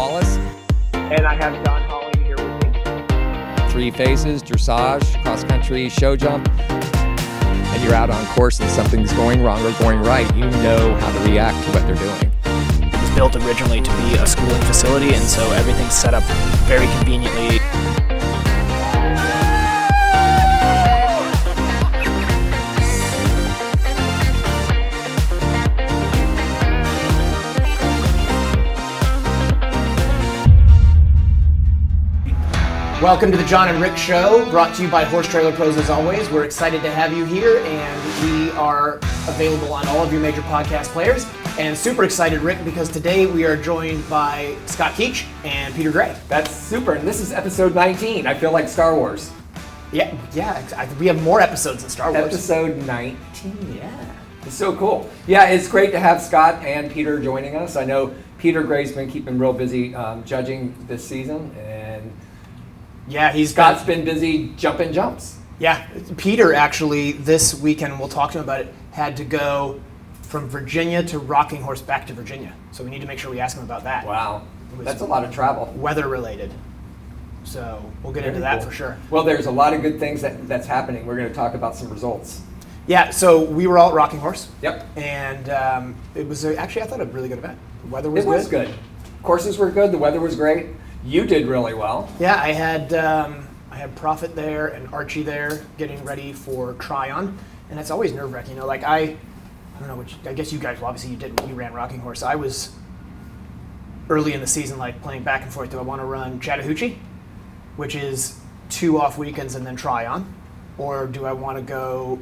Wallace. And I have Don Holly here with me. 3 phases, dressage, cross-country, show jump. And you're out on course and something's going wrong or going right. You know how to react to what they're doing. It was built originally to be a schooling facility, and so everything's set up very conveniently. Welcome to the Jon and Rick Show, brought to you by Horse Trailer Pros as always. We're excited to have you here, and we are available on all of your major podcast players. And super excited, Rick, because today we are joined by Scott Keach and Peter Gray. That's super, and this is episode 19. I feel like Star Wars. Yeah, we have more episodes than Star Wars. Episode 19, yeah. It's so cool. Yeah, it's great to have Scott and Peter joining us. I know Peter Gray's been keeping real busy judging this season, and yeah, Scott's been busy jumping jumps. Yeah, Peter actually this weekend, we'll talk to him about it, had to go from Virginia to Rocking Horse back to Virginia. So we need to make sure we ask him about that. Wow, that's a lot of travel. Weather related. So we'll get into that for sure. Well, there's a lot of good things that's happening. We're going to talk about some results. Yeah, so we were all at Rocking Horse. Yep. And it was actually, I thought, a really good event. The weather was good. It was good. Courses were good. The weather was great. You did really well. Yeah, I had Prophet there and Archie there getting ready for Tryon, and it's always nerve-wracking. You know, like I don't know, I guess you guys, well, obviously you did when you ran Rocking Horse. I was early in the season, like playing back and forth. Do I want to run Chattahoochee, which is 2 off weekends and then Tryon, or do I want to go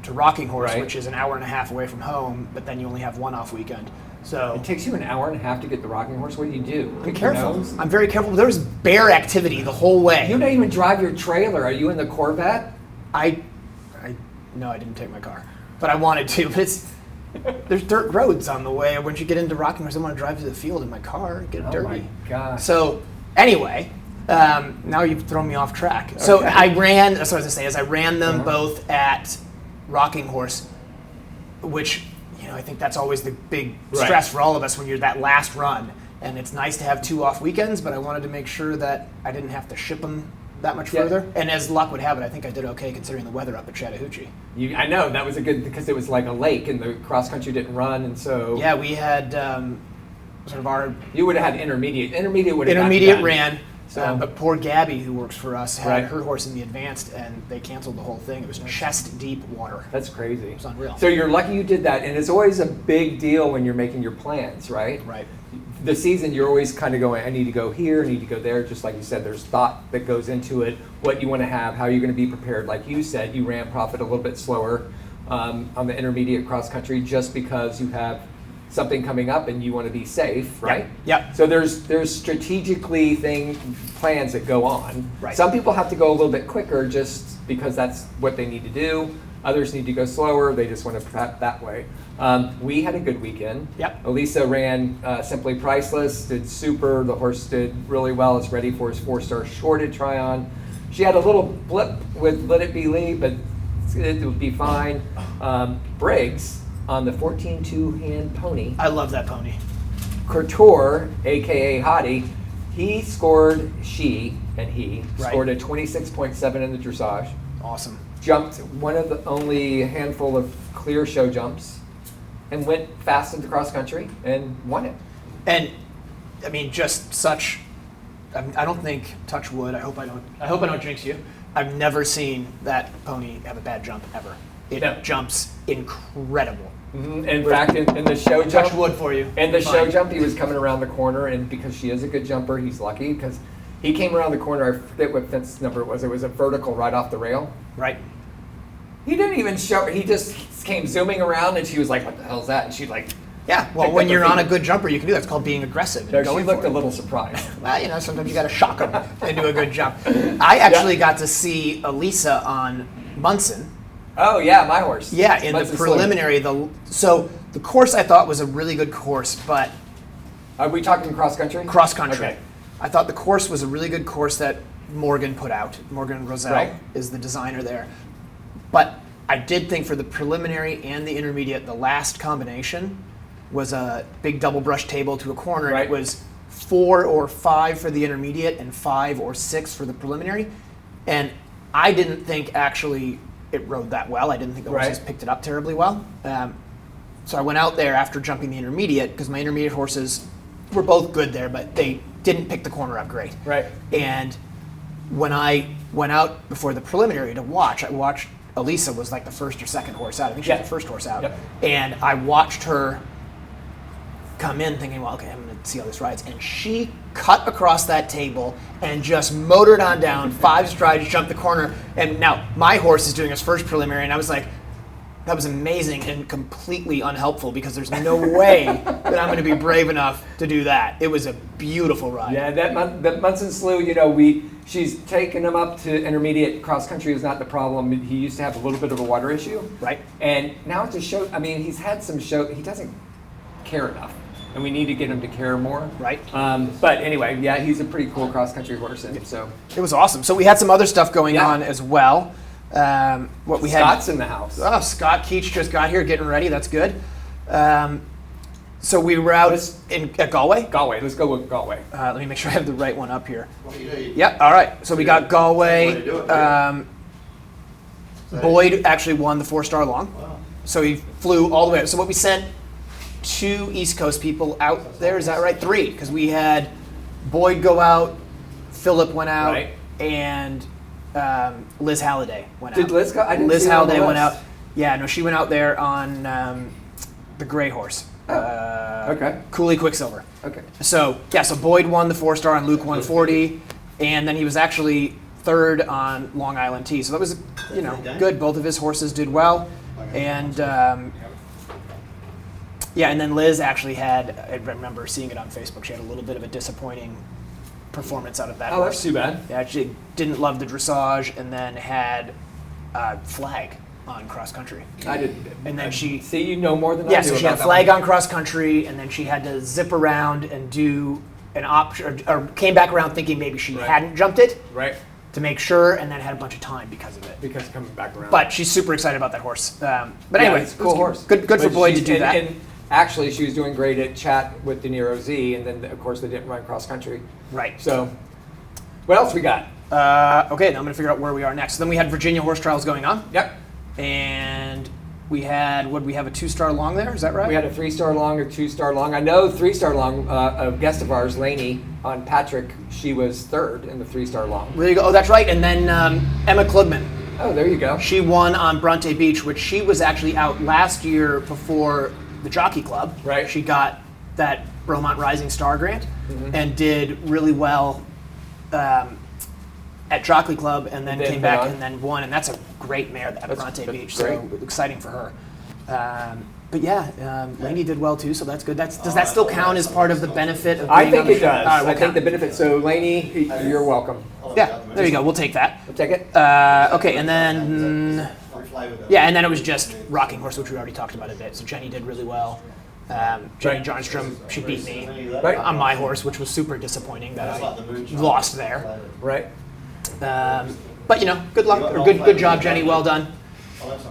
to Rocking Horse, which is an hour and a half away from home, but then you only have 1 off weekend? So it takes you an hour and a half to get the Rocking Horse. What do you do? Be careful. I'm very careful. There was bear activity the whole way. You don't even drive your trailer. Are you in the Corvette? No, I didn't take my car, but I wanted to. But there's dirt roads on the way. Once you get into Rocking Horse, I want to drive to the field in my car, get dirty. Oh my gosh. So anyway, now you've thrown me off track. So okay. I ran them both at Rocking Horse, which, I think that's always the big stress for all of us when you're that last run. And it's nice to have 2 off weekends, but I wanted to make sure that I didn't have to ship them that much further. And as luck would have it, I think I did okay considering the weather up at Chattahoochee. I know, that was a good, because it was like a lake and the cross country didn't run, and so... Yeah, we had sort of our... You would have had intermediate. Intermediate ran. But poor Gabby, who works for us, had her horse in the advanced, and they canceled the whole thing. It was chest-deep water. That's crazy. It was unreal. So you're lucky you did that, and it's always a big deal when you're making your plans, right? Right. The season, you're always kind of going, I need to go here, I need to go there. Just like you said, there's thought that goes into it, what you want to have, how you're going to be prepared. Like you said, you ran Prophet a little bit slower on the intermediate cross-country just because you have something coming up and you want to be safe, right? Yep. So there's strategically plans that go on. Right. Some people have to go a little bit quicker just because that's what they need to do. Others need to go slower. They just want to prep that way. We had a good weekend. Yep. Elisa ran Simply Priceless, did super. The horse did really well. It's ready for his 4-star shorted Tryon. She had a little blip with Let It Be Lee, but it would be fine. Briggs on the 14 two-hand pony. I love that pony. Couture, a.k.a. Hottie, he scored a 26.7 in the dressage. Awesome. Jumped one of the only handful of clear show jumps and went fast into cross country and won it. And, I mean, just such, I don't think, touch wood, I hope I don't jinx you, I've never seen that pony have a bad jump ever. It jumps incredible. Mm-hmm. In fact, in the show jump, touch wood for you. In the show jump, he was coming around the corner, and because she is a good jumper, he's lucky because he came around the corner. I forget what fence number it was. It was a vertical right off the rail. Right. He didn't even show. He just came zooming around, and she was like, "What the hell is that?" And she well, when you're on a good jumper, you can do that. It's called being aggressive. No, she looked a little surprised. Well, sometimes you got to shock them and do a good jump. I actually got to see Elisa on Munson. Oh yeah, my horse. Yeah, in the preliminary. So the course I thought was a really good course, but are we talking cross country? Cross country. Okay. I thought the course was a really good course that Morgan put out. Morgan Roselle is the designer there. But I did think for the preliminary and the intermediate, the last combination was a big double brush table to a corner, and it was 4 or 5 for the intermediate and 5 or 6 for the preliminary. And I didn't think actually it rode that well. I didn't think the horses picked it up terribly well. So I went out there after jumping the intermediate because my intermediate horses were both good there, but they didn't pick the corner up great. Right. And when I went out before the preliminary to watch, I watched Elisa was like the first or second horse out. I think she was the first horse out. Yep. And I watched her come in thinking, well, okay, I'm going to see how this rides. And she cut across that table and just motored on down, 5 strides, jumped the corner. And now my horse is doing his first preliminary, and I was like, that was amazing and completely unhelpful because there's no way that I'm going to be brave enough to do that. It was a beautiful ride. Yeah, that Munson Slough, she's taken him up to intermediate. Cross country is not the problem. He used to have a little bit of a water issue. Right. And now it's a show, he's had some show, he doesn't care enough. And we need to get him to care more. Right. But anyway, yeah, he's a pretty cool cross country horse. And so it was awesome. So we had some other stuff going on as well. Scott's in the house. Oh, Scott Keach just got here, getting ready. That's good. So we were out at Galway. Galway. Let's go with Galway. Let me make sure I have the right one up here. Yep. All right. So we got Galway. Boyd actually won the 4-star long. Wow. So he flew all the way. So what we sent 2 East Coast people out there. Is that right? 3, because we had Boyd go out, Philip went out, and Liz Halliday went out. Did Liz go? I didn't Liz see Halliday her on the went list. out. Yeah, no, she went out there on the gray horse. Okay. Cooley Quicksilver. Okay. So Boyd won the 4-star and Luke 140, and then he was actually 3rd on Long Island T. So that was good. Both of his horses did well, and and then Liz actually had. I remember seeing it on Facebook. She had a little bit of a disappointing performance out of that. Oh, that's too bad. Yeah, she didn't love the dressage, and then had flag on cross country. I didn't. And then she you know more than I do. Yeah, so she had flag on cross country, and then she had to zip around and do an option, or came back around thinking maybe she hadn't jumped it. Right. To make sure, and then had a bunch of time because of it. Because coming back around. But she's super excited about that horse. But anyway, it's a cool horse. Good for Boyd to do that. And actually, she was doing great at Chat with De Niro Z, and then of course they didn't run cross country. Right. So, what else we got? Okay, now I'm going to figure out where we are next. So then we had Virginia horse trials going on. Yep. And we had, we have a 2-star long there? Is that right? We had a 3-star long, a 2-star long. I know 3-star long, a guest of ours, Lainey, on Patrick, she was 3rd in the 3-star long. There you go. Oh, that's right. And then Emma Klugman. Oh, there you go. She won on Bronte Beach, which she was actually out last year before the Jockey Club. Right. She got that Bromont Rising Star grant and did really well at Jockey Club, and then came back and then won. And that's a great mare at Bronte Beach, so exciting for her. But yeah, Lainey did well too, so that's good. Does that still count as part of the benefit of being I think on the it show? does. All right, I think the benefit. So Lainey, you're welcome. Yeah, there you go. We'll take that. We'll take it. Okay, and then and then it was just Rocking Horse, which we already talked about a bit. So Jenny did really well. Jenny Johnstrom, she beat me on my horse, which was super disappointing that I lost there. Right. But good luck or good job, Jenny. Well done.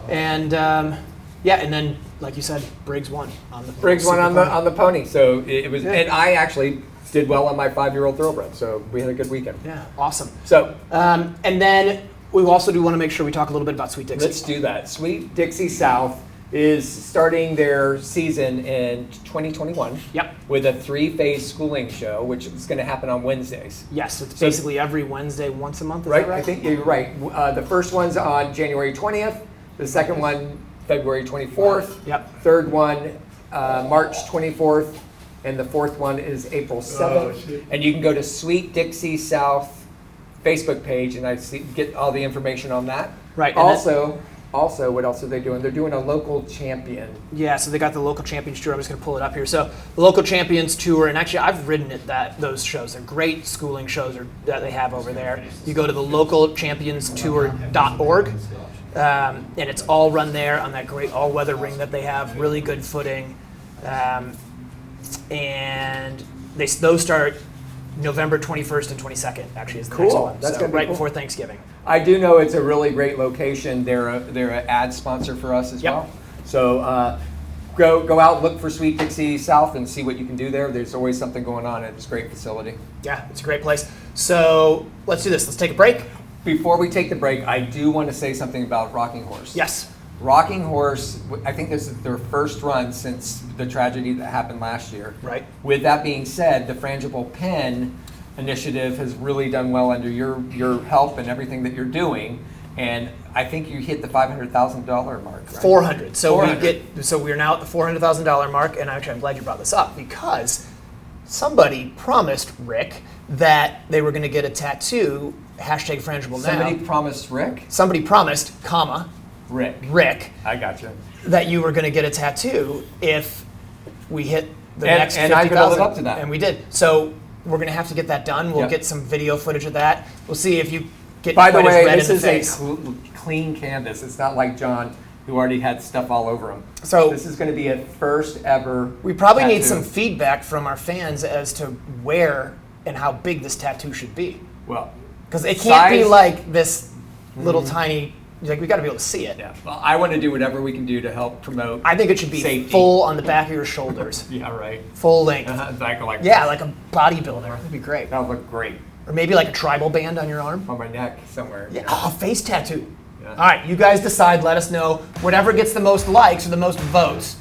And and then like you said, Briggs won on the on the pony. So it was, and I actually did well on my 5-year-old thoroughbred. So we had a good weekend. Yeah, awesome. So and then we also do want to make sure we talk a little bit about Sweet Dixie. Let's do that. Sweet Dixie South is starting their season in 2021. Yep. With a 3-phase schooling show, which is going to happen on Wednesdays. Yes, it's basically every Wednesday, once a month. Is Right. That right? I think you're right. The first one's on January 20th. The second one, February 24th. Yep. Third one, March 24th. And the fourth one is April 7th. And you can go to Sweet Dixie South Facebook page, and get all the information on that. Right. Also, what else are they doing? They're doing a local champion. Yeah, so they got the local champions tour. I'm just going to pull it up here. So the local champions tour, and actually I've ridden those shows. They're great schooling shows that they have over there. You go to the localchampionstour.org, and it's all run there on that great all-weather ring that they have. Really good footing, and those start November 21st and 22nd. Actually, is the next one. That's so gonna be right cool. before Thanksgiving. I do know it's a really great location. They're an ad sponsor for us as well. So go out, look for Sweet Dixie South and see what you can do there. There's always something going on. It's a great facility. Yeah, it's a great place. So let's do this. Let's take a break. Before we take the break, I do want to say something about Rocking Horse. Yes. Rocking Horse, I think this is their first run since the tragedy that happened last year. Right. With that being said, the Frangible Pen initiative has really done well under your help and everything that you're doing. And I think you hit the $500,000 mark, right? 400. So 400. we're now at the $400,000 mark, and actually I'm glad you brought this up because somebody promised Rick that they were going to get a tattoo, #Frangible Somebody now. promised Rick? Somebody promised, Rick, I got you. that you were going to get a tattoo if we hit the next 50,000. And I'm going to live up to that. And we did. So we're going to have to get that done. We'll Yep. get some video footage of that. We'll see if you get By the quite as way, red this in is the face. a clean canvas. It's not like Jon, who already had stuff all over him. So this is going to be a first ever we probably need tattoo. some feedback from our fans as to where and how big this tattoo should be. Well, Because it can't be size- like this little tiny, like we got to be able to see it. Yeah. Well, I want to do whatever we can do to help promote. I think it should be Safety. full on the back of your shoulders, Yeah, right. full length. Like Yeah, like a bodybuilder. That'd be great. that would look great Or maybe like a tribal band on your arm. on my neck somewhere. Yeah, oh, a face tattoo. Yeah. All right, you guys decide. Let us know. Whatever gets the most likes or the most votes,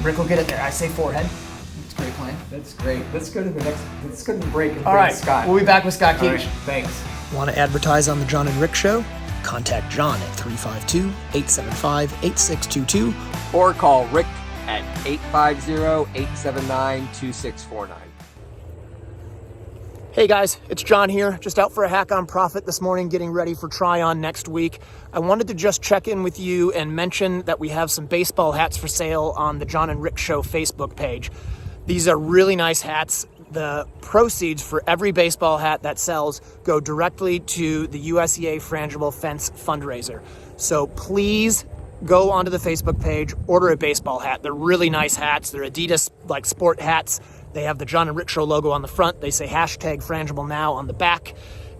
Rick will get it there. I say forehead. It's a great plan. That's great. Let's go to the next. Let's go to the break and All bring right, Scott. we'll be back with Scott All Keach. right, thanks. Want to advertise on the Jon and Rick Show? Contact Jon at 352-875-8622. Or call Rick at 850-879-2649. Hey guys, it's Jon here, just out for a hack on profit this morning, getting ready for Tryon next week. I wanted to just check in with you and mention that we have some baseball hats for sale on the Jon and Rick Show Facebook page. These are really nice hats. The proceeds for every baseball hat that sells go directly to the USEA Frangible Fence fundraiser. So please go onto the Facebook page, order a baseball hat. They're really nice hats. They're Adidas like sport hats. They have the Jon and Rick Show logo on the front. They say #Frangible now on the back.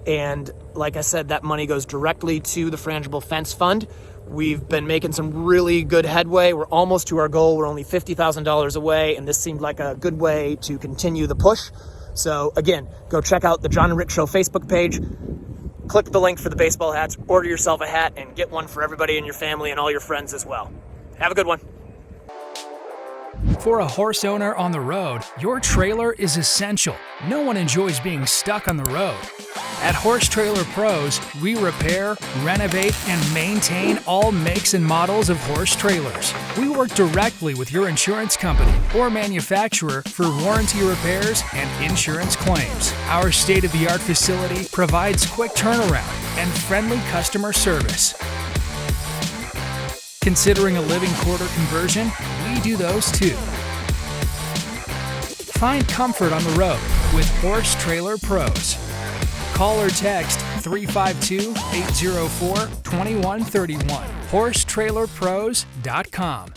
And like I said, that money goes directly to the Frangible Fence Fund. We've been making some really good headway. We're almost to our goal. We're only $50,000 away, and this seemed like a good way to continue the push. So again, go check out the Jon and Rick Show Facebook page. Click the link for the baseball hats, order yourself a hat, and get one for everybody in your family and all your friends as well. Have a good one. For a horse owner on the road, your trailer is essential. No one enjoys being stuck on the road. At Horse Trailer Pros, we repair, renovate, and maintain all makes and models of horse trailers. We work directly with your insurance company or manufacturer for warranty repairs and insurance claims. Our state-of-the-art facility provides quick turnaround and friendly customer service. Considering a living quarter conversion? We do those too. Find comfort on the road with Horse Trailer Pros. Call or text 352-804-2131. HorseTrailerPros.com.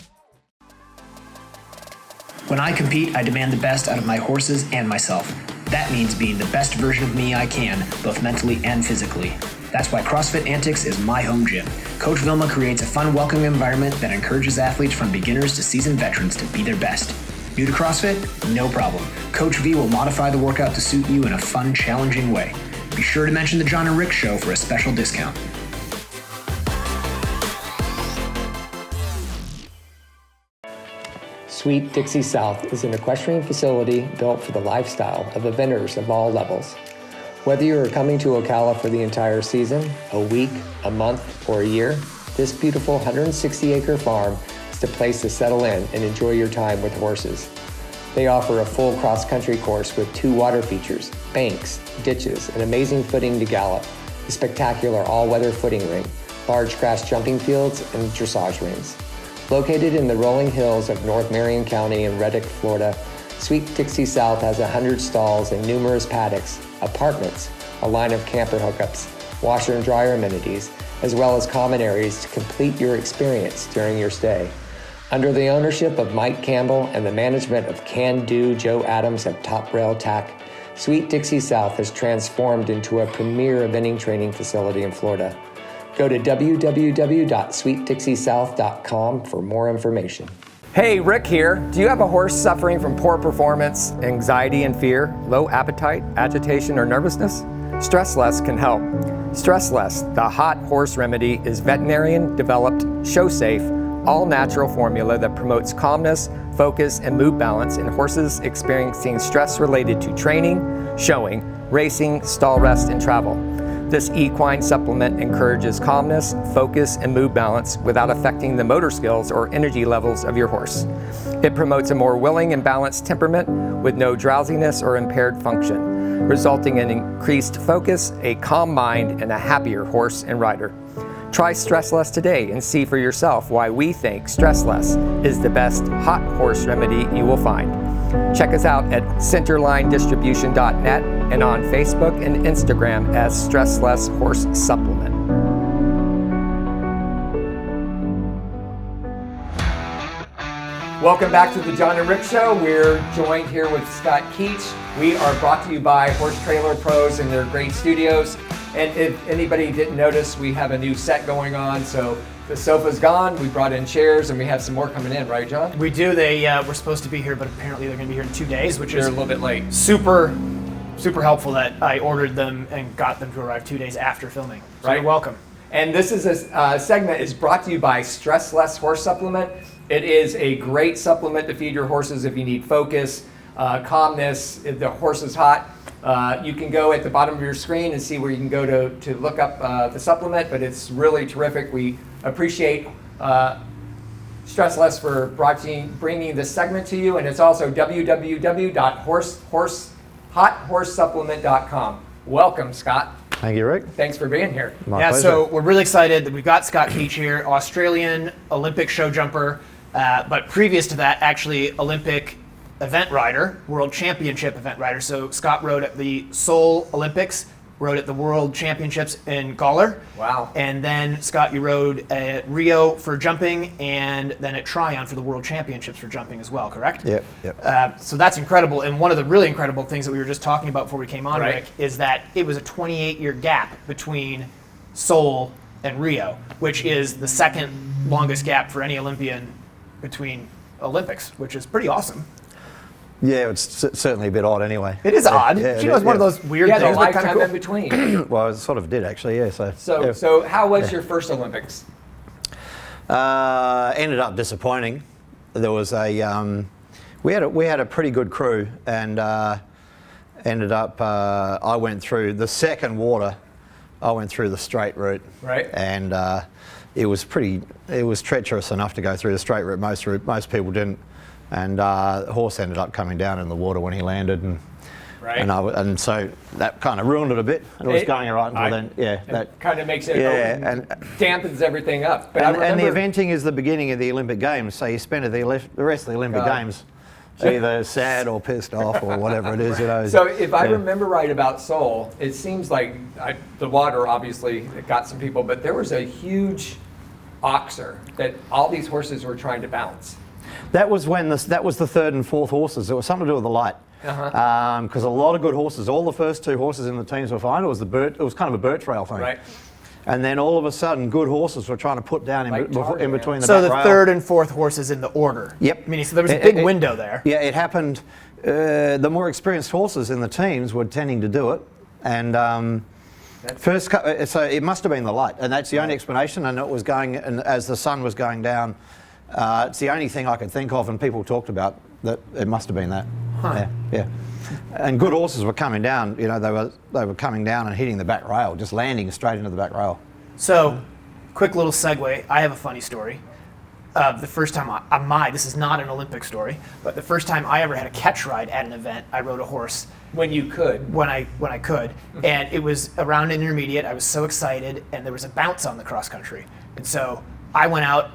When I compete, I demand the best out of my horses and myself. That means being the best version of me I can, both mentally and physically. That's why CrossFit Antics is my home gym. Coach Vilma creates a fun, welcoming environment that encourages athletes from beginners to seasoned veterans to be their best. New to CrossFit? No problem. Coach V will modify the workout to suit you in a fun, challenging way. Be sure to mention the Jon and Rick Show for a special discount. Sweet Dixie South is an equestrian facility built for the lifestyle of eventers of all levels. Whether you are coming to Ocala for the entire season, a week, a month, or a year, this beautiful 160-acre farm is the place to settle in and enjoy your time with horses. They offer a full cross-country course with 2 water features, banks, ditches, and amazing footing to gallop, a spectacular all-weather footing ring, large grass jumping fields, and dressage rings. Located in the rolling hills of North Marion County in Reddick, Florida, Sweet Dixie South has 100 stalls and numerous paddocks, apartments, a line of camper hookups, washer and dryer amenities, as well as common areas to complete your experience during your stay. Under the ownership of Mike Campbell and the management of Can-Do Joe Adams of Top Rail Tack, Sweet Dixie South has transformed into a premier eventing training facility in Florida. Go to www.sweetdixiesouth.com for more information. Hey, Rick here. Do you have a horse suffering from poor performance, anxiety and fear, low appetite, agitation, or nervousness? StressLess can help. StressLess, the hot horse remedy, is veterinarian-developed, show-safe, all-natural formula that promotes calmness, focus, and mood balance in horses experiencing stress related to training, showing, racing, stall rest, and travel. This equine supplement encourages calmness, focus, and mood balance without affecting the motor skills or energy levels of your horse. It promotes a more willing and balanced temperament with no drowsiness or impaired function, resulting in increased focus, a calm mind, and a happier horse and rider. Try StressLess today and see for yourself why we think StressLess is the best hot horse remedy you will find. Check us out at centerlinedistribution.net and on Facebook and Instagram as StressLess Horse Supplement. Welcome back to the Jon and Rick Show. We're joined here with Scott Keach. We are brought to you by Horse Trailer Pros and their great studios. And if anybody didn't notice, we have a new set going on. So the sofa's gone, we brought in chairs, and we have some more coming in, right, John? We do. They were supposed to be here, but apparently they're going to be here in 2 days, which They're is a little bit late. super helpful that I ordered them and got them to arrive 2 days after filming. So Right. You're welcome. And this is a segment is brought to you by StressLess Horse Supplement. It is a great supplement to feed your horses if you need focus, calmness, if the horse is hot. You can go at the bottom of your screen and see where you can go to look up the supplement, but it's really terrific. We appreciate StressLess for bringing this segment to you, and it's also www.hothorsesupplement.com. Welcome, Scott. Thank you, Rick. Thanks for being here. My Yeah, pleasure. so we're really excited that we've got Scott Keach here, Australian Olympic show jumper, but previous to that, actually Olympic event rider, World Championship event rider. So Scott rode at the Seoul Olympics, rode at the World Championships in Gawler. Wow. And then, Scott, you rode at Rio for jumping and then at Tryon for the World Championships for jumping as well, correct? Yep. So that's incredible. And one of the really incredible things that we were just talking about before we came on, Right. Rick, is that it was a 28-year gap between Seoul and Rio, which is the second longest gap for any Olympian between Olympics, which is pretty awesome. Yeah, it's certainly a bit odd anyway. It is odd. Yeah, You know, it's one of those weird You had a things, but kind lifetime of in cool. between. Well, I sort of did actually, yeah. So, yeah. how was your first Olympics? Ended up disappointing. There was we had a pretty good crew, and ended up I went through the second water. I went through the straight route, Right. and it was treacherous enough to go through the straight route. Most people didn't, and the horse ended up coming down in the water when he landed, and Right. and so that kind of ruined it a bit. And it was going all right until then. Yeah, That kind of makes it, and dampens everything up. But I and the remember- eventing is the beginning of the Olympic Games, so you spend the rest of the Olympic God. Games either sad or pissed off or whatever it is, you know. So if I Yeah. remember right about Seoul, it seems like the water obviously it got some people, but there was a huge oxer that all these horses were trying to bounce. That was the third and fourth horses. It was something to do with the light. Because a lot of good horses, all the first two horses in the teams were fine. It was kind of a birch rail thing. Right. And then all of a sudden, good horses were trying to put down in, Like Tarzan. in between the So back the rail. third and fourth horses in the order. Yep. Meaning, so there was a big window there. Yeah, it happened. The more experienced horses in the teams were tending to do it, and so it must have been the light, and that's the only explanation. And it was going, and as the sun was going down, it's the only thing I could think of, and people talked about that. It must have been that. Huh. Yeah. And good horses were coming down. You know, they were coming down and hitting the back rail, just landing straight into the back rail. So, quick little segue. I have a funny story. The first time this is not an Olympic story, but the first time I ever had a catch ride at an event, I rode a horse When you could. when I could, and it was around intermediate. I was so excited, and there was a bounce on the cross country, and so I went out,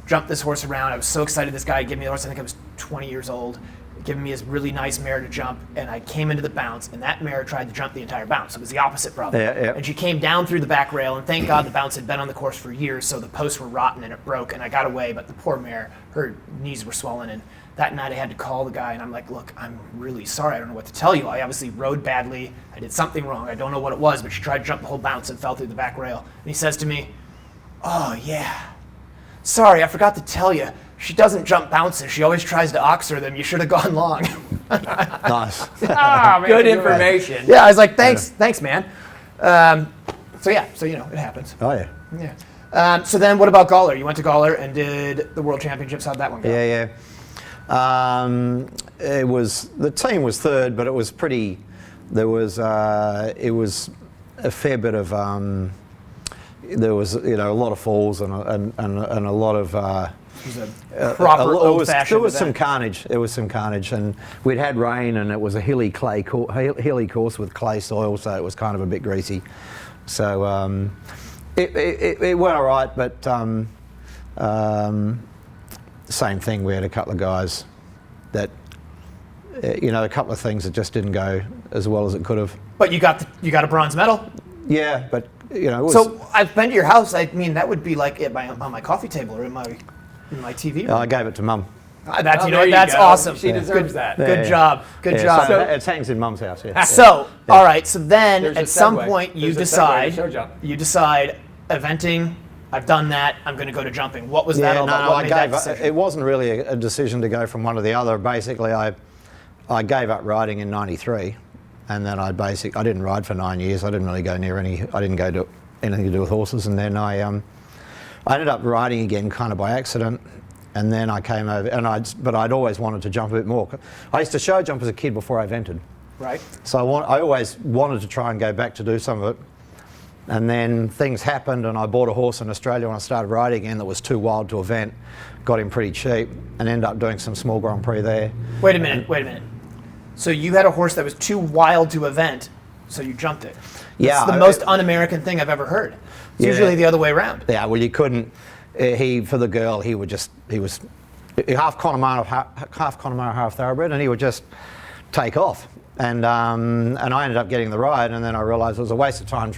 jumped this horse around. I was so excited. This guy gave me the horse. I think I was 20 years old, giving me his really nice mare to jump, and I came into the bounce, and that mare tried to jump the entire bounce. It was the opposite problem. Yeah. And she came down through the back rail, and thank God the bounce had been on the course for years, so the posts were rotten and it broke, and I got away, but the poor mare, her knees were swollen, and that night I had to call the guy, and I'm like, look, I'm really sorry. I don't know what to tell you. I obviously rode badly. I did something wrong. I don't know what it was, but she tried to jump the whole bounce and fell through the back rail. And he says to me, oh, yeah. Sorry, I forgot to tell you. she doesn't jump bounces. She always tries to oxer them. You should have gone long. Nice. Ah, man, Good you're right. information. Yeah, I was like, thanks, man. So it happens. Oh yeah. Yeah. So then, what about Gawler? You went to Gawler and did the World Championships. How'd that one go? Yeah. The team was third, but it was pretty. It was a fair bit of. There was a lot of falls and a lot of. It was a proper old-fashioned There was event. some carnage. There was some carnage, and we'd had rain, and it was a hilly course with clay soil, so it was kind of a bit greasy. So it went all right, but same thing. We had a couple of guys that, a couple of things that just didn't go as well as it could have. But you got a bronze medal. Yeah, but it was. So I've been to your house. I mean, that would be like on my coffee table or in my TV room. I gave it to Mum. That's Oh, there you that's go. awesome. She deserves that. Good Yeah. job. Good job. So it hangs in Mum's house. Yeah. So, all right. So then, There's a at some segue. point, you There's a segue to decide. show jump. You decide eventing. I've done that. I'm going to go to jumping. What was that all about? What made that decision? It wasn't really a decision to go from one to the other. Basically, I gave up riding in '93, and then I didn't ride for 9 years. I didn't really go near any. I didn't go to anything to do with horses, and then I ended up riding again, kind of by accident. And then I came over, but I'd always wanted to jump a bit more. I used to show jump as a kid before I evented. Right. So I always wanted to try and go back to do some of it. And then things happened, and I bought a horse in Australia when I started riding again that was too wild to event. Got him pretty cheap, and ended up doing some small Grand Prix there. Wait a minute. So you had a horse that was too wild to event, so you jumped it. Yeah, It's the most un-American thing I've ever heard. It's Yeah. usually the other way around. Yeah, well, you couldn't. For the girl, he was half Connemara, half thoroughbred, and he would just take off. And I ended up getting the ride, and then I realised it was a waste of time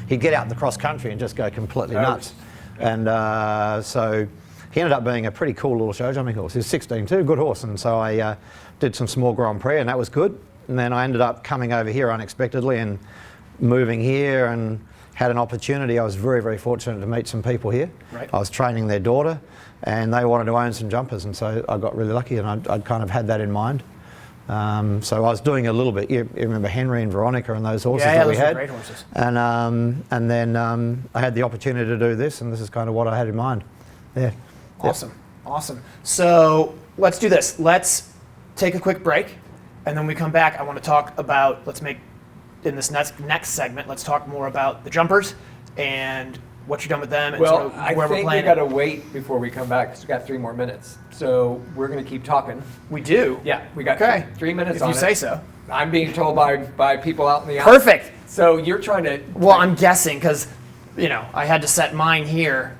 he'd get out the cross country and just go completely nuts. And so he ended up being a pretty cool little show jumping horse. He was 16 too, good horse. And so I did some small Grand Prix, and that was good. And then I ended up coming over here unexpectedly and moving here and had an opportunity. I was very, very fortunate to meet some people here. Right. I was training their daughter, and they wanted to own some jumpers, and so I got really lucky, and I'd kind of had that in mind. So I was doing a little bit. You remember Henry and Veronica and those horses that we those were had? great horses. And then I had the opportunity to do this, and this is kind of what I had in mind. Yeah. Awesome. So let's do this. Let's take a quick break, and then we come back. I want to talk about, in this next segment, let's talk more about the jumpers and what you've done with them and Well, sort of I where we're think we playing. got to wait before we come back because we got 3 more minutes. So we're going to keep talking. We do? Yeah, we got Okay. 3 minutes If on you it. say so. I'm being told by people out in the Perfect. So you're trying to. Well, I'm guessing because, I had to set mine here,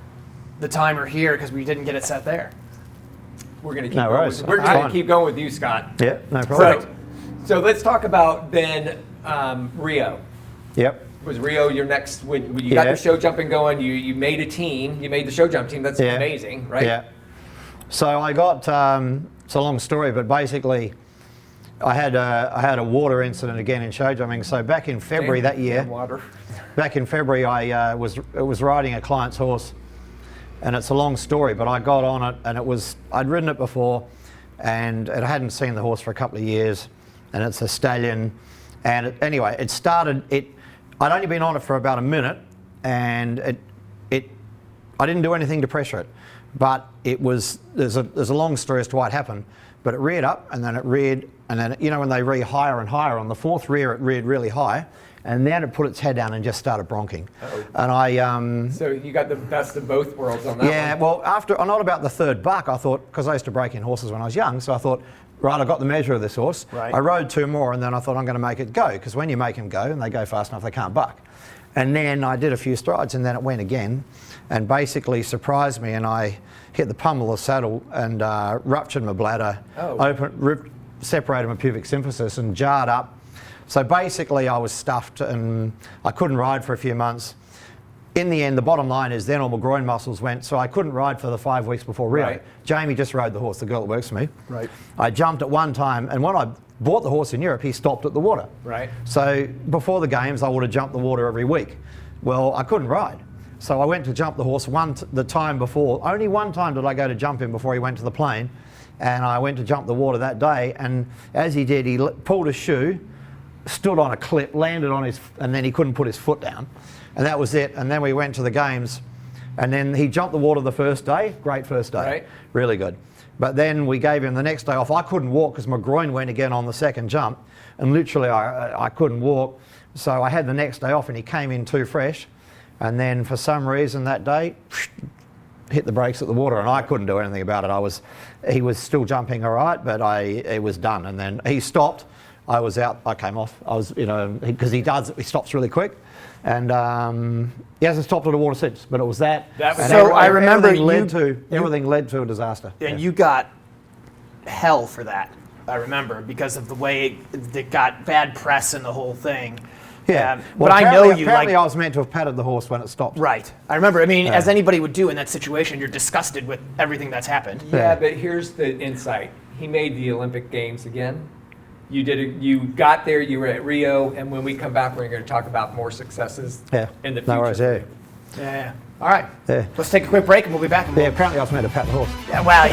the timer here, because we didn't get it set there. We're going to keep No going. worries. We're That's going to fine. keep going with you, Scott. Yeah, no problem. So let's talk about then Rio. Yep. Was Rio your next? When you got Yeah. the show jumping going, you made a team. You made the show jump team. That's Yeah. amazing, right? Yeah. So I got. It's a long story, but basically, I had a water incident again in show jumping. So back in February that year, Damn water. back in February, I was riding a client's horse, and it's a long story, but I got on it, and I'd ridden it before, and I hadn't seen the horse for a couple of years, and it's a stallion, and anyway, I'd only been on it for about a minute, and I didn't do anything to pressure it, but there's a long story as to why it happened, but it reared up, and then it reared, and then when they rear higher and higher, on the fourth rear it reared really high, and then it put its head down and just started bronking. Uh-oh. And I So you got the best of both worlds on that yeah, one. well, not about the third buck, I thought, because I used to break in horses when I was young, so I thought, right, I got the measure of this horse. Right. I rode 2 more, and then I thought I'm going to make it go, because when you make them go and they go fast enough, they can't buck. And then I did a few strides, and then it went again, and basically surprised me, and I hit the pummel of the saddle and ruptured my bladder, separated my pubic symphysis, and jarred up. So basically, I was stuffed, and I couldn't ride for a few months. In the end, the bottom line is then all my groin muscles went, so I couldn't ride for the 5 weeks before Rio. Right. Jamie just rode the horse, the girl that works for me. Right. I jumped at one time, and when I bought the horse in Europe, he stopped at the water. Right. So before the games, I would have jumped the water every week. Well, I couldn't ride. So I went to jump the horse the time before. Only one time did I go to jump him before he went to the plane. And I went to jump the water that day. And as he did, he pulled his shoe, stood on a clip, landed on and then he couldn't put his foot down. And that was it. And then we went to the games. And then he jumped the water the first day. Great first day. Right. Really good. But then we gave him the next day off. I couldn't walk because my groin went again on the second jump. And literally I couldn't walk. So I had the next day off and he came in too fresh. And then for some reason that day, hit the brakes at the water and I couldn't do anything about it. He was still jumping all right, but it was done. And then he stopped. I was out. I came off. I was, because he stops really quick. And he hasn't stopped at the water since, but it was that. So I remember everything led to a disaster. And you got hell for that, I remember, because of the way it got bad press and the whole thing. Yeah, but I know you apparently I was meant to have patted the horse when it stopped. Right. I remember. I mean, as anybody would do in that situation, you're disgusted with everything that's happened. Yeah, but here's the insight. He made the Olympic Games again. You did it. You got there. You were at Rio, and when we come back, we're going to talk about more successes in the future. No worries, Yeah. All right. Yeah. Let's take a quick break, and we'll be back. Apparently I was meant to pat the horse. Yeah, well,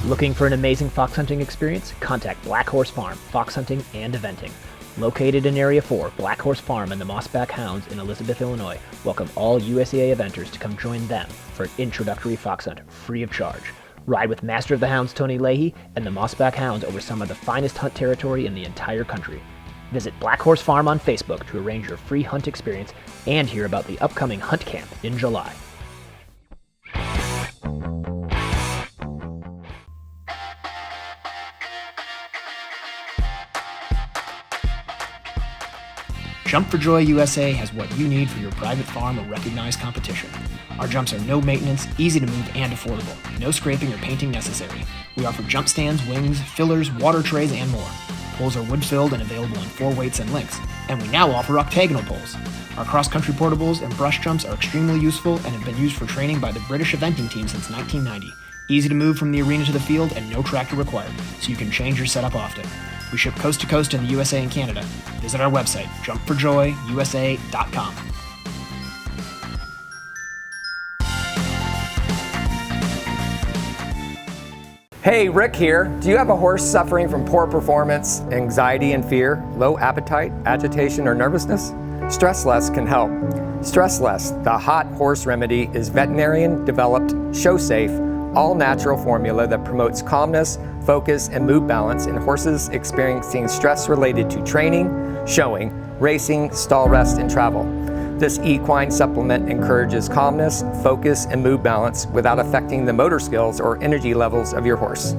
Looking for an amazing fox hunting experience? Contact Black Horse Farm, Fox Hunting and Eventing. Located in Area 4, Black Horse Farm and the Mossback Hounds in Elizabeth, Illinois welcome all USAA eventers to come join them for an introductory fox hunt free of charge. Ride with Master of the Hounds Tony Leahy and the Mossback Hounds over some of the finest hunt territory in the entire country. Visit Black Horse Farm on Facebook to arrange your free hunt experience and hear about the upcoming hunt camp in July. Jump for Joy USA has what you need for your private farm or recognized competition. Our jumps are no maintenance, easy to move, and affordable. No scraping or painting necessary. We offer jump stands, wings, fillers, water trays, and more. Poles are wood-filled and available in 4 weights and lengths. And we now offer octagonal poles. Our cross-country portables and brush jumps are extremely useful and have been used for training by the British eventing team since 1990. Easy to move from the arena to the field and no tractor required, so you can change your setup often. We ship coast to coast in the USA and Canada. Visit our website, jumpforjoyusa.com. Hey, Rick here. Do you have a horse suffering from poor performance, anxiety and fear, low appetite, agitation, or nervousness? StressLess can help. StressLess, the hot horse remedy, is veterinarian-developed, show-safe, all-natural formula that promotes calmness, focus, and mood balance in horses experiencing stress related to training, showing, racing, stall rest, and travel. This equine supplement encourages calmness, focus, and mood balance without affecting the motor skills or energy levels of your horse.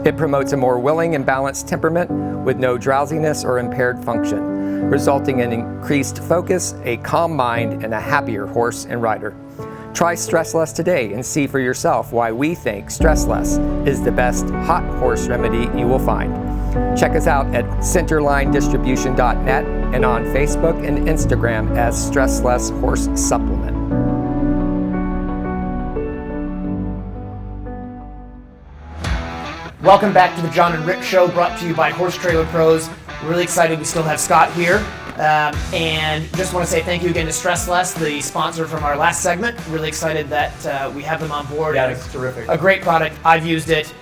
It promotes a more willing and balanced temperament with no drowsiness or impaired function, resulting in increased focus, a calm mind, and a happier horse and rider. Try StressLess today and see for yourself why we think StressLess is the best hot horse remedy you will find. Check us out at centerlinedistribution.net and on Facebook and Instagram as StressLess Horse Supplement. welcome back to the Jon and Rick Show, brought to you by Horse Trailer Pros. We're really excited we still have Scott here. And just want to say thank you again to StressLess, the sponsor from our last segment. Really excited that we have them on board. Yeah, it's terrific. A great product. I've used it.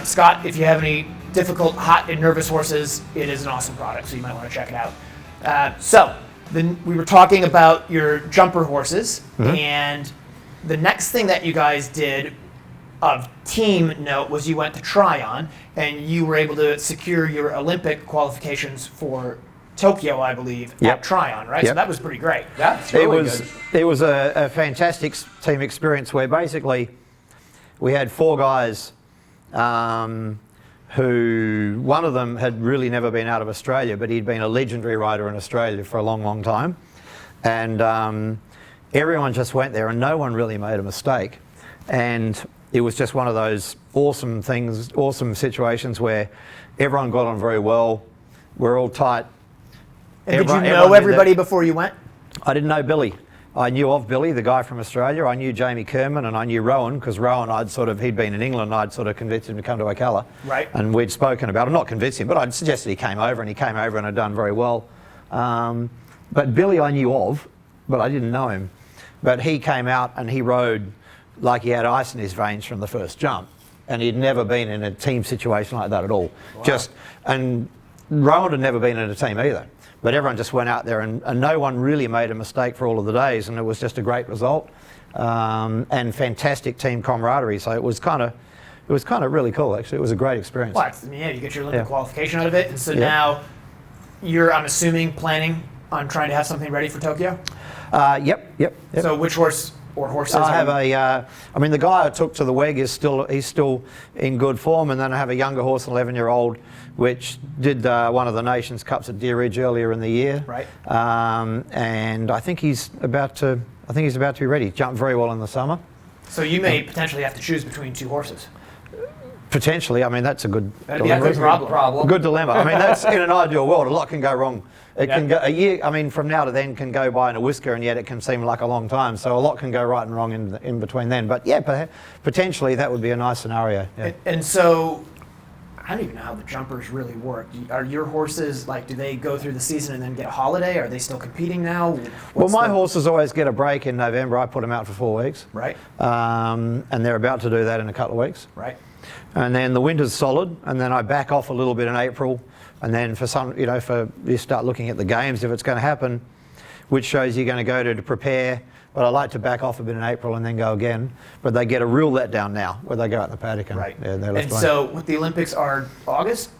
Scott, if you have any difficult, hot, and nervous horses, it is an awesome product, so you might want to check it out. So then we were talking about your jumper horses, and the next thing that you guys did of team note was you went to Tryon, and you were able to secure your Olympic qualifications for Tokyo, I believe, at Tryon, right? So that was pretty great. That's really good. It was a fantastic team experience where basically we had 4 guys who, one of them had really never been out of Australia, but he'd been a legendary rider in Australia for a long, long time. And everyone just went there and no one really made a mistake. And it was just one of those awesome things, awesome situations where everyone got on very well. We're all tight. And did you know everybody before you went? I didn't know Billy. I knew of Billy, the guy from Australia. I knew Jamie Kerman and I knew Rowan, because Rowan, he'd been in England, and I'd sort of convinced him to come to Ocala. Right. And we'd spoken about it, not convinced him, but I'd suggested he came over, and he came over and had done very well. But Billy I knew of, but I didn't know him. But he came out and he rode like he had ice in his veins from the first jump. And he'd never been in a team situation like that at all. Wow. And Rowan had never been in a team either. But everyone just went out there and no one really made a mistake for all of the days, and it was just a great result. And fantastic team camaraderie. So it was kind of really cool, actually. It was a great experience. Well, yeah, you get your Olympic qualification out of it, and so now you're, I'm assuming, planning on trying to have something ready for Tokyo? Yep. So which horse or horses? I have the guy I took to the WEG he's still in good form, and then I have a younger horse, an 11-year-old, which did one of the Nations Cups at Deer Ridge earlier in the year. Right. And I think he's about to be ready. Jumped very well in the summer. So you may potentially have to choose between two horses. Potentially, I mean that's a good That'd be a good problem. Good dilemma. I mean that's in an ideal world. A lot can go wrong. It can go a year. I mean from now to then can go by in a whisker, and yet it can seem like a long time. So a lot can go right and wrong in between then. But yeah, potentially that would be a nice scenario. Yeah. And so I don't even know how the jumpers really work. Are your horses, like, do they go through the season and then get a holiday? Are they still competing now? Well, my horses always get a break in November. I put them out for 4 weeks. Right. And they're about to do that in a couple of weeks. Right. And then the winter's solid, and then I back off a little bit in April. And then for some, you start looking at the games if it's going to happen, which shows you're going to go to prepare. But I like to back off a bit in April and then go again. But they get a real letdown now, where they go out in the paddock and they're left And behind. so what the Olympics are August?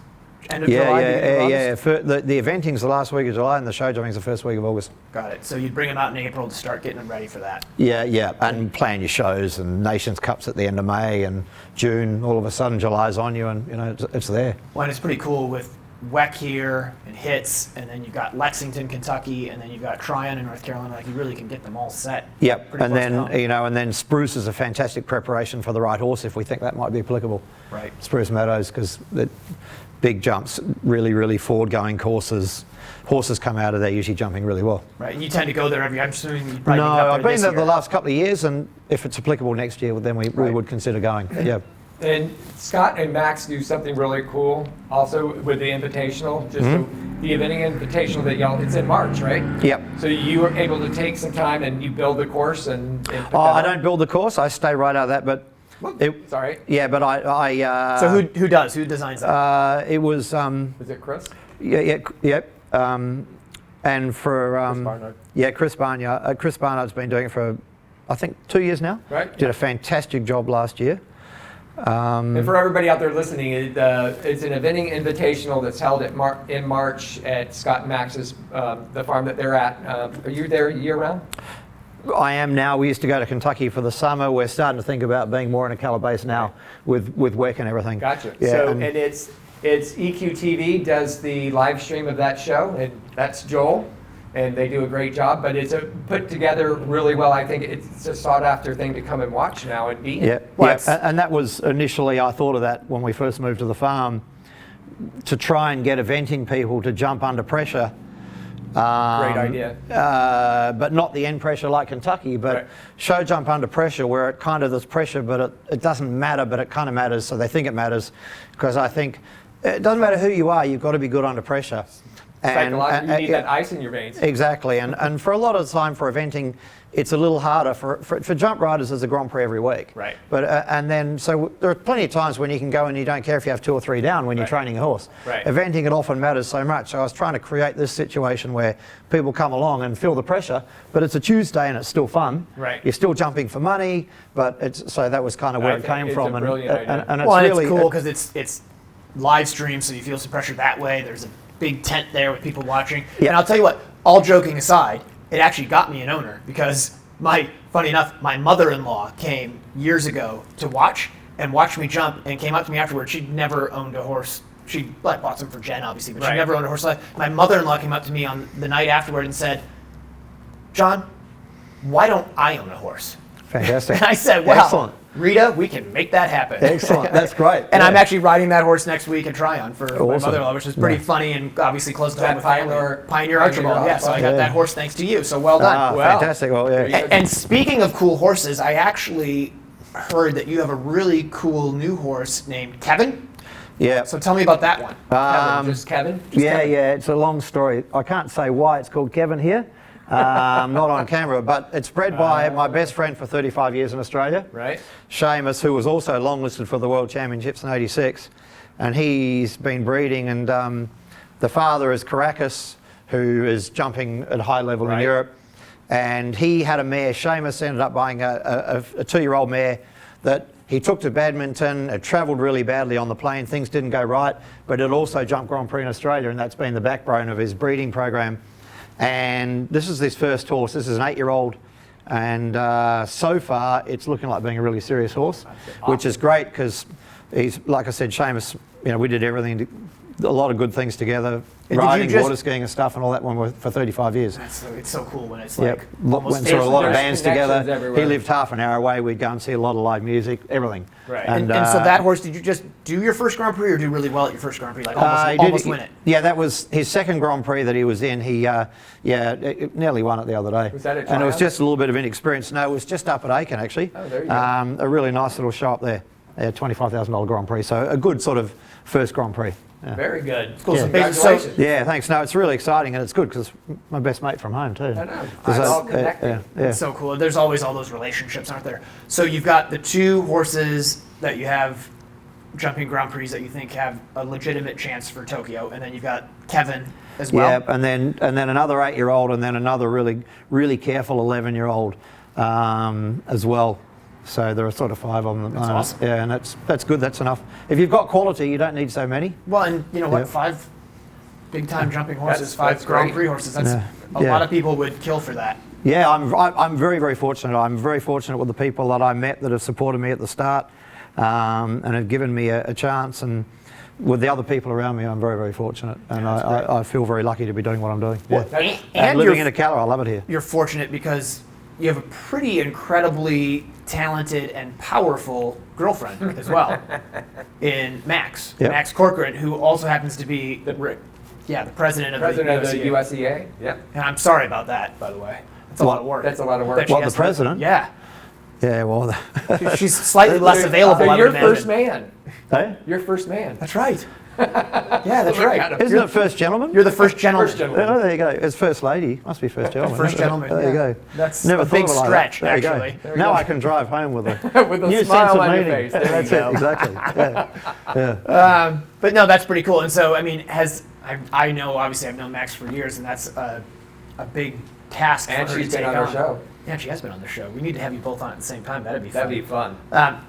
End of July? Yeah. The eventing's the last week of July, and the show jumping's the first week of August. Got it. So you'd bring them out in April to start getting them ready for that. Yeah, and plan your shows and Nations Cups at the end of May and June. All of a sudden, July's on you, and it's there. Well, and it's pretty cool with WEC here and HITS, and then you've got Lexington, Kentucky, and then you've got Tryon in North Carolina. Like you really can get them all set. Yep, pretty and close then now. and then Spruce is a fantastic preparation for the right horse if we think that might be applicable. Right. Spruce Meadows, because the big jumps, really forward-going courses. Horses come out of there usually jumping really well. Right, and you tend to go there I'm assuming you probably No, up there I've been this there year. the last couple of years, and if it's applicable next year, then we would consider going. Yeah. And Scott and Max do something really cool also with the Invitational, just the eventing Invitational that y'all, it's in March, right? Yep. So you were able to take some time and you build the course and pick that I up? don't build the course, I stay right out of that, but... Sorry. Yeah, but I So who does? Who designs that? it was... Was it Chris? Yeah. And for... Chris Barnard. Yeah, Chris Barnard. Chris Barnard's been doing it for, I think, 2 years now. Right. Did a fantastic job last year. And for everybody out there listening, it's an eventing invitational that's held in March at Scott and Max's, the farm that they're at. Are you there year-round? I am now. We used to go to Kentucky for the summer. We're starting to think about being more in a Calabase now with WEC and everything. Gotcha. Yeah, So, and it's EQTV does the live stream of that show, and that's Joel, and they do a great job. But it's put together really well. I think it's a sought-after thing to come and watch now and be. Yeah, and that was initially, I thought of that when we first moved to the farm, to try and get eventing people to jump under pressure. Great idea. But not the end pressure like Kentucky, but show jump under pressure where it kind of there's pressure, but it doesn't matter, but it kind of matters. So they think it matters, because I think it doesn't matter who you are, you've got to be good under pressure. Psychologically, you need that ice in your veins. Exactly, and for a lot of the time for eventing, it's a little harder. For jump riders, there's a Grand Prix every week. Right. But and then so there are plenty of times when you can go and you don't care if you have 2 or 3 down when you're training a horse. Right. Eventing, it often matters so much. So I was trying to create this situation where people come along and feel the pressure, but it's a Tuesday and it's still fun. Right. You're still jumping for money, but so that was kind of where it came from. It's a brilliant idea. And Well, it's really it's cool because it's live stream, so you feel some pressure that way. There's a big tent there with people watching. Yeah. And I'll tell you what, all joking aside, it actually got me an owner, because funny enough, my mother-in-law came years ago to watch and watched me jump and came up to me afterwards. She'd never owned a horse. She bought some for Jen, obviously, but she never owned a horse. My mother-in-law came up to me on the night afterward and said, "John, why don't I own a horse?" fantastic. And I said, "Well, Excellent. Rita, we can make that happen." Excellent. That's great. And Yeah. I'm actually riding that horse next week at Tryon for my Awesome. mother-in-law, which is pretty Yeah. funny and obviously close to That home with family. Pioneer Pioneer Archibald, yeah. So I got Yeah. that horse thanks to you. So well done. Fantastic. Well, yeah. And speaking of cool horses, I actually heard that you have a really cool new horse named Kevin. Yeah. So tell me about that one. Kevin, just Kevin? Just Yeah, Kevin. yeah, it's a long story. I can't say why it's called Kevin here. not on camera, but it's bred by my best friend for 35 years in Australia. Right. Seamus, who was also longlisted for the World Championships in '86, and he's been breeding, and the father is Caracas, who is jumping at a high level in Europe, and he had a mare. Seamus ended up buying a 2-year-old mare that he took to badminton. It travelled really badly on the plane. Things didn't go right, but it also jumped Grand Prix in Australia, and that's been the backbone of his breeding program. And this is his first horse. This is an 8-year-old, and so far it's looking like being a really serious horse, which is great because he's, like I said, Seamus, we did everything, a lot of good things together, riding, water skiing and stuff and all that one for 35 years. It's so cool when it's like Went through a lot of bands together. Everywhere. He lived half an hour away. We'd go and see a lot of live music, everything. Right. And so that horse, did you just do your first Grand Prix or do really well at your first Grand Prix? Like almost win it? Yeah, that was his second Grand Prix that he was in. He nearly won it the other day. Was that at And it was Tryon? just a little bit of inexperience. No, it was just up at Aiken actually. Oh, there you go. A really nice little show up there. $25,000 Grand Prix. So a good sort of first Grand Prix. Yeah. Very good. Cool. Yeah. Congratulations. Yeah, thanks. No, it's really exciting, and it's good because my best mate from home too. I know. It's It's all connected. It's so cool. There's always all those relationships, aren't there? So you've got the 2 horses that you have jumping Grand Prix that you think have a legitimate chance for Tokyo, and then you've got Kevin as well. Yeah, and then another 8-year-old, and then another really careful 11-year-old as well. So there are sort of 5 of them. That's awesome. Yeah, and that's good. That's enough. If you've got quality, you don't need so many. Well, and you know what? Yeah. 5 big-time jumping horses, 5 that's Grand great. Prix horses. That's a Yeah. lot of people would kill for that. Yeah, I'm very fortunate. I'm very fortunate with the people that I met that have supported me at the start and have given me a chance. And with the other people around me, I'm very fortunate. And I feel very lucky to be doing what I'm doing. Yeah. And living in Ocala, I love it here. You're fortunate because you have a pretty incredibly talented and powerful girlfriend as well in Max. Yep. Max Corcoran, who also happens to be the president of President of the the USEA. Yeah. And I'm sorry about that, by the way. That's a lot of work. That's a lot of work. That she What, has the president? Yeah. Yeah, well, She's slightly less available. So I you're would imagine. first man. hey? You're first man. That's right. Yeah, that's right. Isn't it first gentleman? You're the first gentleman. First gentleman. Oh, there you go. It's first lady. Must be first gentleman. First gentleman. There you go. That's Never a big thought of it like stretch, that. There you actually. go. Now I can drive home with a With a new smile sense of on your meaning. face. There you That's go. it. Exactly. Yeah. But no, that's pretty cool. And so, I mean, I know, obviously, I've known Max for years, and that's a big task And for her she's to been take on our show. Yeah, she has been on the show. We need to have you both on at the same time. That'd be fun. That'd be fun. That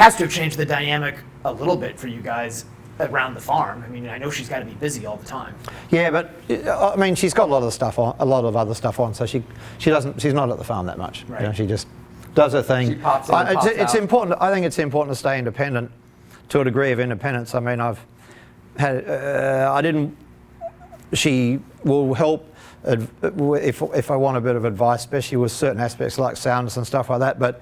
has to have changed the dynamic a little bit for you guys around the farm. I mean, I know she's got to be busy all the time. Yeah, but I mean, she's got a lot of other stuff on, so she's not at the farm that much. Right. She just does her thing. She pops in and pops it's out. important. I think it's important to stay independent to a degree of independence. I mean, I've had she will help if I want a bit of advice, especially with certain aspects like soundness and stuff like that. But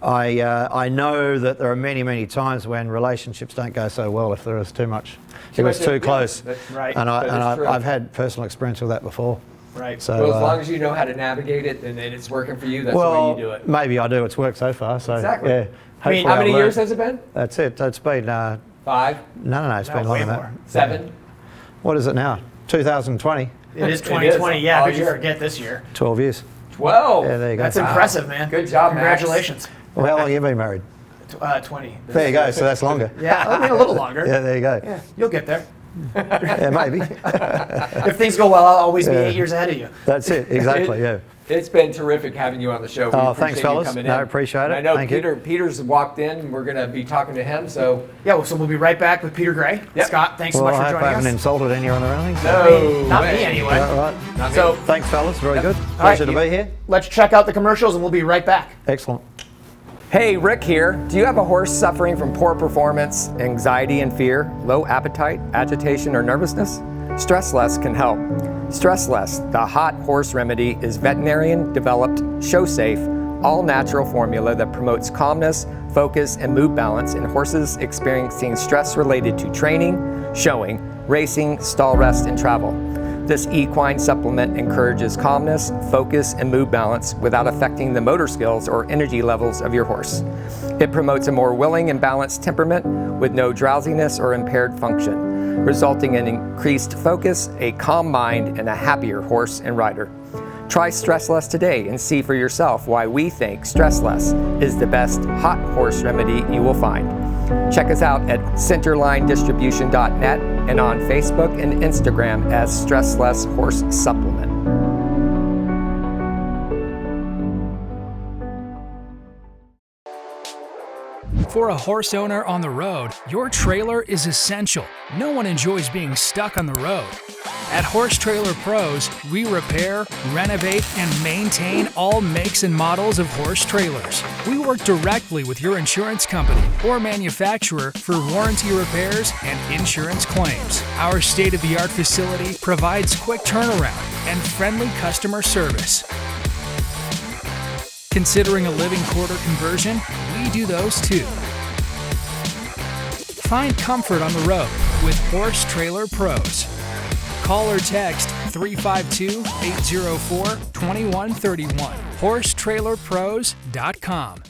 I know that there are many times when relationships don't go so well if there is too much. It was too close. That's right. And That is true. I've had personal experience with that before. Right. So, Well, as long as you know how to navigate it and it's working for you, that's the way you do it. maybe I do. It's worked so far. So Exactly. yeah. I mean, Hopefully How I've many learned. years has it been? That's it. It's been 5, no. It's been way longer than more. that. 7? What is it now? 2020. It is It 2020, is. yeah, All but you year. forget this year. 12 years. 12. Yeah, there you go. That's impressive, man. Good job, Max. Congratulations. Well, how long have you been married? 20. There you go. So that's longer. Yeah, I mean, a little longer. Yeah, there you go. Yeah, you'll get there. Yeah, maybe. If things go well, I'll always be 8 years ahead of you. That's it. Exactly. Yeah. It's been terrific having you on the show. We Oh, appreciate thanks, you fellas. coming No, in. I appreciate And it. I know Thank you. Peter's walked in. We're going to be talking to him. So Yeah, well, so we'll be right back with Peter Gray. Yep. Scott, thanks so Well, much I for hope I joining haven't us. insulted anyone or anything. no, Not way. me, anyway. All right. Not me. So Thanks, fellas. Very good. right, Pleasure to be here. let's check out the commercials and we'll be right back. Excellent. Hey, Rick here. Do you have a horse suffering from poor performance, anxiety and fear, low appetite, agitation, or nervousness? StressLess can help. StressLess, the hot horse remedy, is veterinarian-developed, show-safe, all-natural formula that promotes calmness, focus, and mood balance in horses experiencing stress related to training, showing, racing, stall rest, and travel. This equine supplement encourages calmness, focus, and mood balance without affecting the motor skills or energy levels of your horse. It promotes a more willing and balanced temperament with no drowsiness or impaired function, resulting in increased focus, a calm mind, and a happier horse and rider. Try StressLess today and see for yourself why we think StressLess is the best hot horse remedy you will find. Check us out at centerlinedistribution.net and on Facebook and Instagram as StressLess Horse Supplement. For a horse owner on the road, your trailer is essential. No one enjoys being stuck on the road. At Horse Trailer Pros, we repair, renovate, and maintain all makes and models of horse trailers. We work directly with your insurance company or manufacturer for warranty repairs and insurance claims. Our state-of-the-art facility provides quick turnaround and friendly customer service. Considering a living quarter conversion? We do those too. Find comfort on the road with Horse Trailer Pros. Call or text 352-804-2131. HorseTrailerPros.com.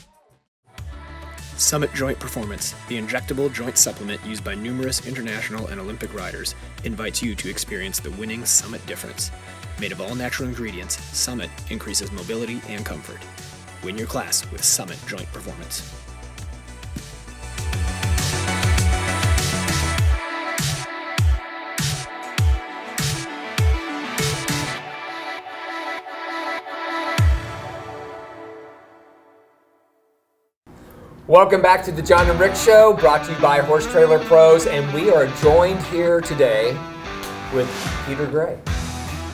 Summit Joint Performance, the injectable joint supplement used by numerous international and Olympic riders, invites you to experience the winning Summit difference. Made of all natural ingredients, Summit increases mobility and comfort. Win your class with Summit Joint Performance. Welcome back to the Jon and Rick Show, brought to you by Horse Trailer Pros, and we are joined here today with Peter Gray.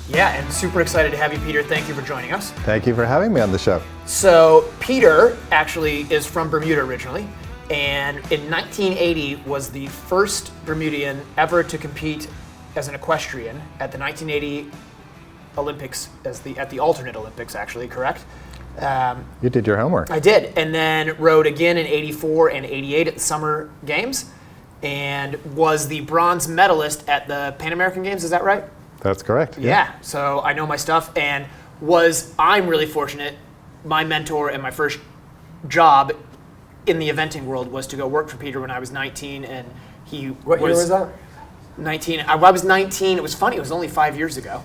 Yeah, and super excited to have you, Peter. Thank you for joining us. Thank you for having me on the show. So Peter actually is from Bermuda originally, and in 1980 was the first Bermudian ever to compete as an equestrian at the 1980 Olympics, at the alternate Olympics, actually, correct? You did your homework. I did, and then rode again in 84 and 88 at the Summer Games, and was the bronze medalist at the Pan American Games, is that right? That's correct. Yeah, so I know my stuff, and I'm really fortunate. My mentor and my first job in the eventing world was to go work for Peter when I was 19, and What year was that? 19. I was 19. It was funny. It was only 5 years ago.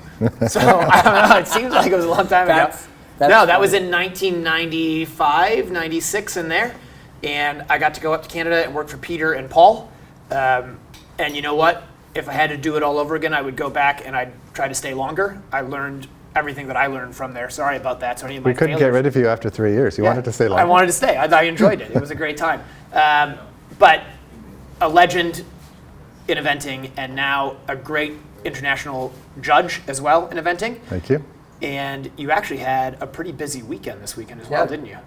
So I don't know. It seems like it was a long time ago. That was in 1995, 96 in there, and I got to go up to Canada and work for Peter and Paul. And you know what? If I had to do it all over again, I would go back and I'd try to stay longer. I learned everything that I learned from there. Sorry about that. So any of my We couldn't get rid of you after 3 years. You wanted to stay longer. I wanted to stay. I enjoyed it. It was a great time. But a legend in eventing, and now a great international judge as well in eventing. Thank you. And you actually had a pretty busy weekend this weekend as well, didn't you?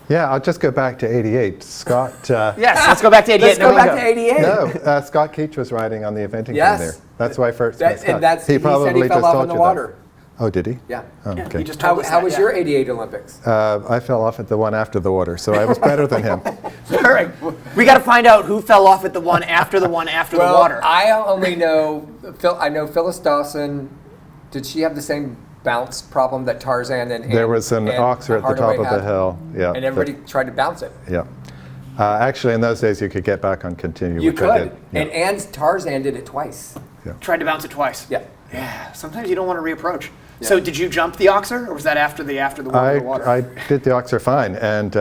Yeah, I'll just go back to 88. Scott. Yes, let's go back to 88. Let's go back to 88. No, Scott Keach was riding on the eventing team there. That's why I first met Scott. And he said he fell off in the water. Oh, did he? Yeah. Oh, okay. He just told us How that, was your 88 Olympics? I fell off at the one after the water, so I was better than him. All right. We got to find out who fell off at the one after the water. I only know I know Phyllis Dawson. Did she have the same bounce problem that Tarzan and There was an oxer at the top of the hill. Yeah. And everybody tried to bounce it. Yeah. Actually, in those days, you could get back on continue. You which I could. did. Yeah. And Tarzan did it twice. Tried to bounce it twice. Yeah. Yeah. Sometimes you don't want to reapproach. Yeah. So did you jump the oxer, or was that after the water? I did the oxer fine, and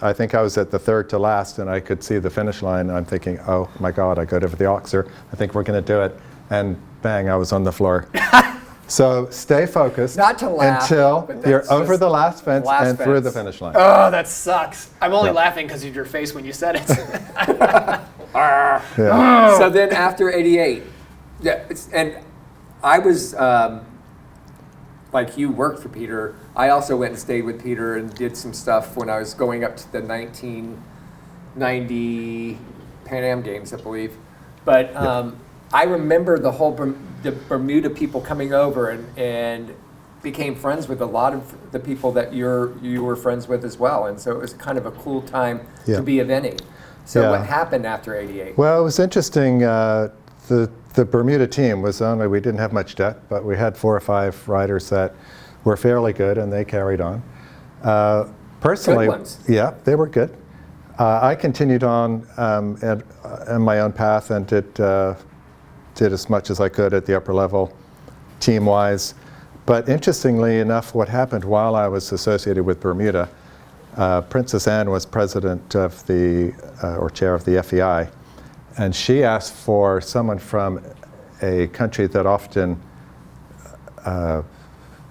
I think I was at the third to last, and I could see the finish line. And I'm thinking, oh my God, I got over the oxer. I think we're going to do it, and bang, I was on the floor. So stay focused. Not to laugh, until but you're that's over just the last fence last and through the fence. finish line. Oh, that sucks. I'm only Yeah. laughing because of your face when you said it. Yeah. So then after 88, and I was, like you worked for Peter, I also went and stayed with Peter and did some stuff when I was going up to the 1990 Pan Am Games, I believe. But I remember the Bermuda people coming over and became friends with a lot of the people that you were friends with as well. And so it was kind of a cool time Yeah. to be eventing. So Yeah. what happened after 88? Well, it was interesting. The Bermuda team was we didn't have much depth, but we had 4 or 5 riders that were fairly good, and they carried on. Personally, Good ones. yeah, they were good. I continued on in my own path and did as much as I could at the upper level, team-wise. But interestingly enough, what happened while I was associated with Bermuda, Princess Anne was president of or chair of the FEI, and she asked for someone from a country that often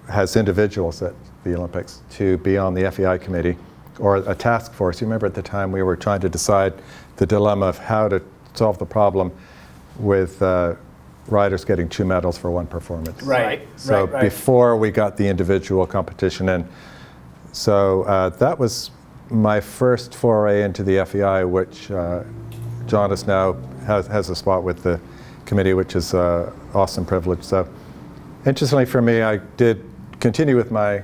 has individuals at the Olympics to be on the FEI committee, or a task force. You remember at the time we were trying to decide the dilemma of how to solve the problem with riders getting 2 medals for one performance. Right. So before we got the individual competition in. So that was my first foray into the FEI, which Jon is now has a spot with the committee, which is an awesome privilege. So interestingly for me, I did continue with my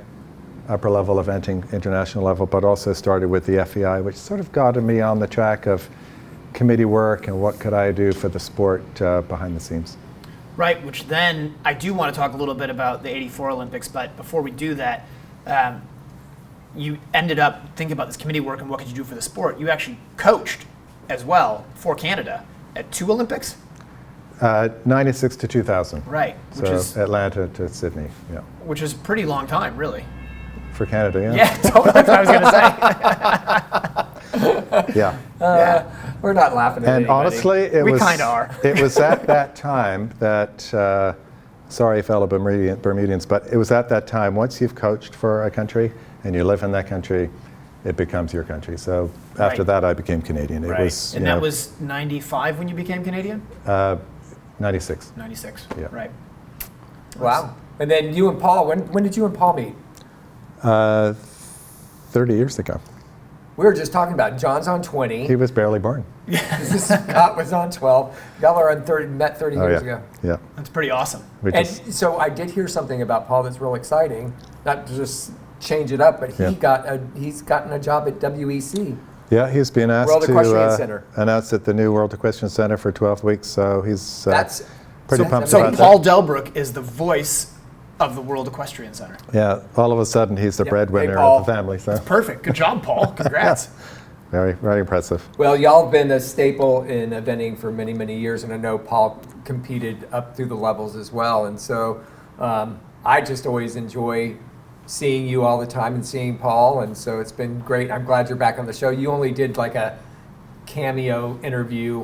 upper level eventing, international level, but also started with the FEI, which sort of got me on the track of committee work and what could I do for the sport behind the scenes. Right, which then I do want to talk a little bit about the '84 Olympics, but before we do that, you ended up thinking about this committee work and what could you do for the sport. You actually coached as well for Canada at 2 Olympics? 96 to 2000. Right. Which So is Atlanta to Sydney, yeah. which is a pretty long time, really. For Canada, yeah. Yeah, totally. That's what I was going to say. Yeah. Yeah. We're not laughing at And anybody. honestly, We kinda are. It was at that time that, sorry fellow Bermudians, but it was at that time, once you've coached for a country and you live in that country, it becomes your country. So after Right. that, I became Canadian. It was, And that was 95 when you became Canadian? 96. 96. Yeah. Right. Wow. And then you and Paul, when did you and Paul meet? 30 years ago. We were just talking about John's on 20. He was barely born. Scott was on 12. Y'all are on 30, met 30 years yeah. ago. Yeah. That's pretty awesome. We And just, so I did hear something about Paul that's real exciting. Not to just change it up, but he's gotten a job at WEC. yeah, he's been asked World Equestrian to Center. announce at the new World Equestrian Center for 12 weeks, so he's That's pretty so- pumped so about Paul that. Delbrook is the voice of the World Equestrian Center. Yeah, all of a sudden he's the Yeah. breadwinner Hey, Paul. of the family, so Perfect. Good job, Paul. Congrats. very, very impressive. Well, y'all have been a staple in eventing for many, many years, and I know Paul competed up through the levels as well. And so I just always enjoy seeing you all the time and seeing Paul, and so it's been great. I'm glad you're back on the show. You only did like a cameo interview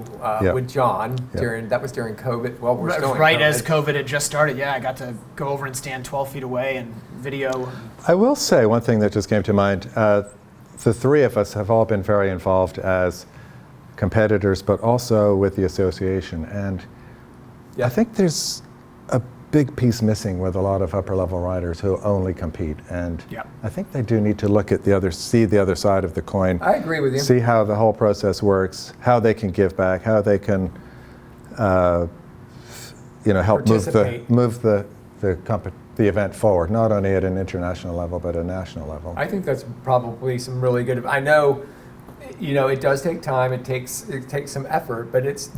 with Jon during COVID. Well, we're still in Right COVID. as COVID had just started, yeah, I got to go over and stand 12 feet away and video. I will say one thing that just came to mind. The three of us have all been very involved as competitors, but also with the association. And I think there's a big piece missing with a lot of upper level riders who only compete. And I think they do need to look at see the other side of the coin. I agree with you. See how the whole process works, how they can give back, how they can, help Participate. move the event forward, not only at an international level, but a national level. I think that's probably some really good. I know, it does take time. It takes some effort, but it's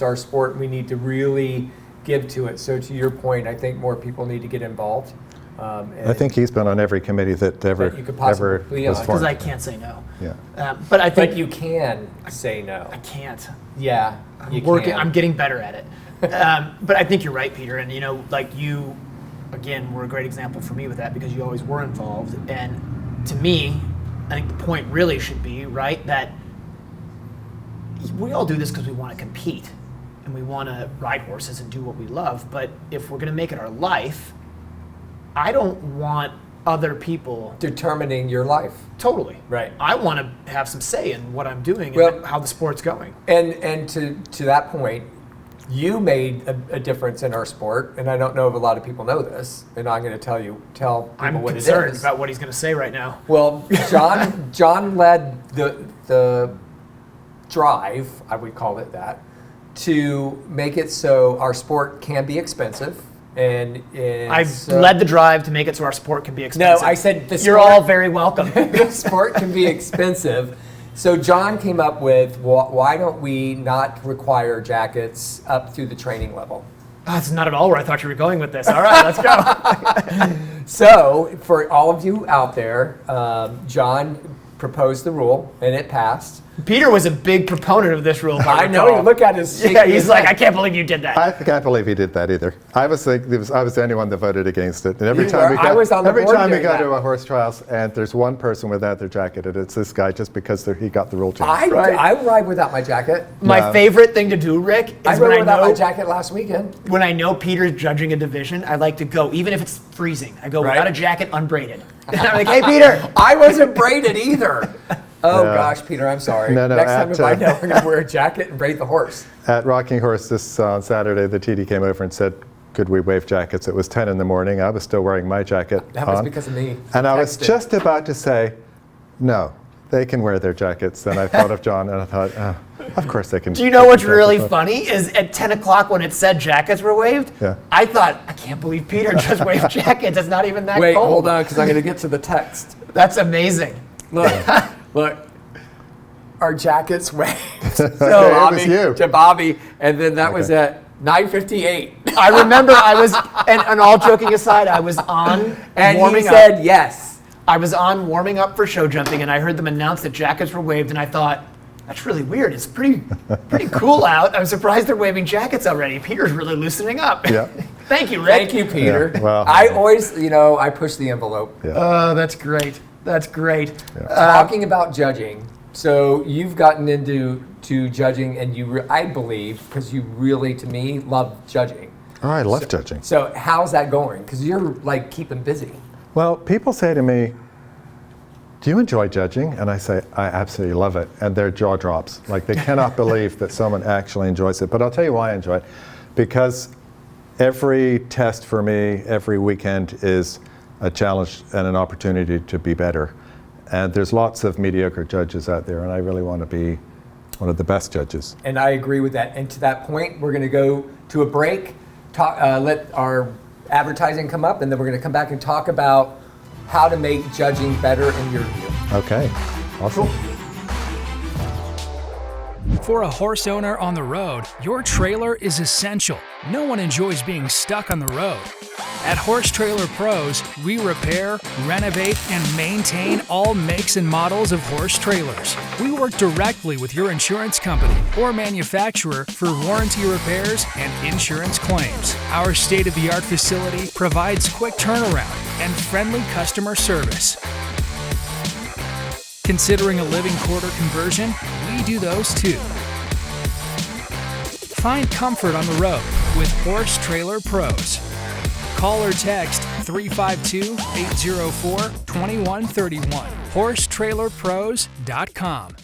our sport. And we need to really give to it. So to your point, I think more people need to get involved. I think he's been on every committee that ever you could possibly ever be on. was Because formed. I can't say no. Yeah. But I think But you can say no. I can't. Yeah, you Working, can. I'm getting better at it. But I think you're right, Peter. And like you, again, were a great example for me with that because you always were involved. And to me, I think the point really should be, right, that we all do this because we want to compete and we want to ride horses and do what we love. But if we're going to make it our life, I don't want other people determining your life. totally. Right. I want to have some say in what I'm doing Well- and how the sport's going. And to that point, you made a difference in our sport, and I don't know if a lot of people know this, and I'm going to tell people I'm what it concerned is. about what he's going to say right now. Well, Jon led the drive, I would call it that, to make it so our sport can be expensive. And I've led the drive to make it so our sport can be No, expensive. I said the You're sport- all very welcome. the sport can be expensive. So Jon came up with, why don't we not require jackets up through the training level? That's not at all where I thought you were going with this. All right, let's go. So for all of you out there, Jon proposed the rule, and it passed. Peter was a big proponent of this rule. I know. You look at his. Yeah, he's like, I can't believe you did that. I can't believe he did that either. I was the only one that voted against it. And every You time were. I was on the every board time we doing go that. to a horse trials and there's one person without their jacket, and it's this guy just because he got the rule change. I ride without my jacket. My favorite thing to do, Rick, I is when rode I without know my jacket last weekend. when I know Peter's judging a division, I like to go, even if it's freezing. I go Right. without a jacket, unbraided. And I'm like, hey, Peter. I wasn't braided either. Oh Yeah. gosh, Peter, I'm sorry. No, Next time if I at, know, I'm gonna wear a jacket and braid the horse. At Rocking Horse this Saturday, the TD came over and said, could we waive jackets? It was 10 in the morning. I was still wearing my jacket That was on. because of me. And I was Texted. just about to say, no, they can wear their jackets. Then I thought of Jon, and I thought, of course they can. Do you know what's really funny is at 10 o'clock when it said jackets were waived, Yeah. I thought, I can't believe Peter just waived jackets. It's not even that Wait, cold. hold on, because I'm gonna get to the text. That's amazing. Look, look. Our jackets waved. So It was you. to Bobby, and then that was at 9:58. I remember I was, and all joking aside, I was on And warming he up. said yes. I was on warming up for show jumping, and I heard them announce that jackets were waived, and I thought, that's really weird. It's pretty cool out. I'm surprised they're waving jackets already. Peter's really loosening up. Yeah. Thank you, Rick. Thank you, Peter. Yeah, well, I always, I push the envelope. Yeah. Oh, that's great. That's great. Talking about judging, so you've gotten into judging, and I believe, because you really, to me, love judging. Oh, I love judging. So how's that going? Because you're like keeping busy. Well, people say to me, do you enjoy judging? And I say, I absolutely love it. And their jaw drops. Like they cannot believe that someone actually enjoys it. But I'll tell you why I enjoy it. Because every test for me, every weekend is a challenge and an opportunity to be better. And there's lots of mediocre judges out there, and I really want to be one of the best judges. And I agree with that. And to that point, we're going to go to a break, let our advertising come up, and then we're going to come back and talk about how to make judging better in your view. Okay, awesome. For a horse owner on the road, your trailer is essential. No one enjoys being stuck on the road. At Horse Trailer Pros, we repair, renovate, and maintain all makes and models of horse trailers. We work directly with your insurance company or manufacturer for warranty repairs and insurance claims. Our state-of-the-art facility provides quick turnaround and friendly customer service. Considering a living quarter conversion? We do those too. Find comfort on the road with Horse Trailer Pros. Call or text 352-804-2131. HorseTrailerPros.com.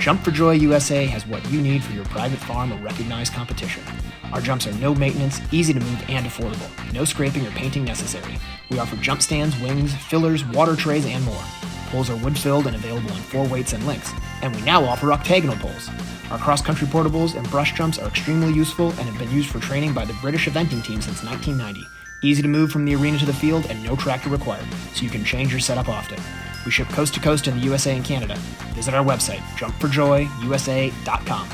Jump for Joy USA has what you need for your private farm or recognized competition. Our jumps are no maintenance, easy to move, and affordable. No scraping or painting necessary. We offer jump stands, wings, fillers, water trays, and more. Poles are wood-filled and available in 4 weights and lengths. And we now offer octagonal poles. Our cross-country portables and brush jumps are extremely useful and have been used for training by the British eventing team since 1990. Easy to move from the arena to the field and no tractor required, so you can change your setup often. We ship coast to coast in the USA and Canada. Visit our website, jumpforjoyusa.com.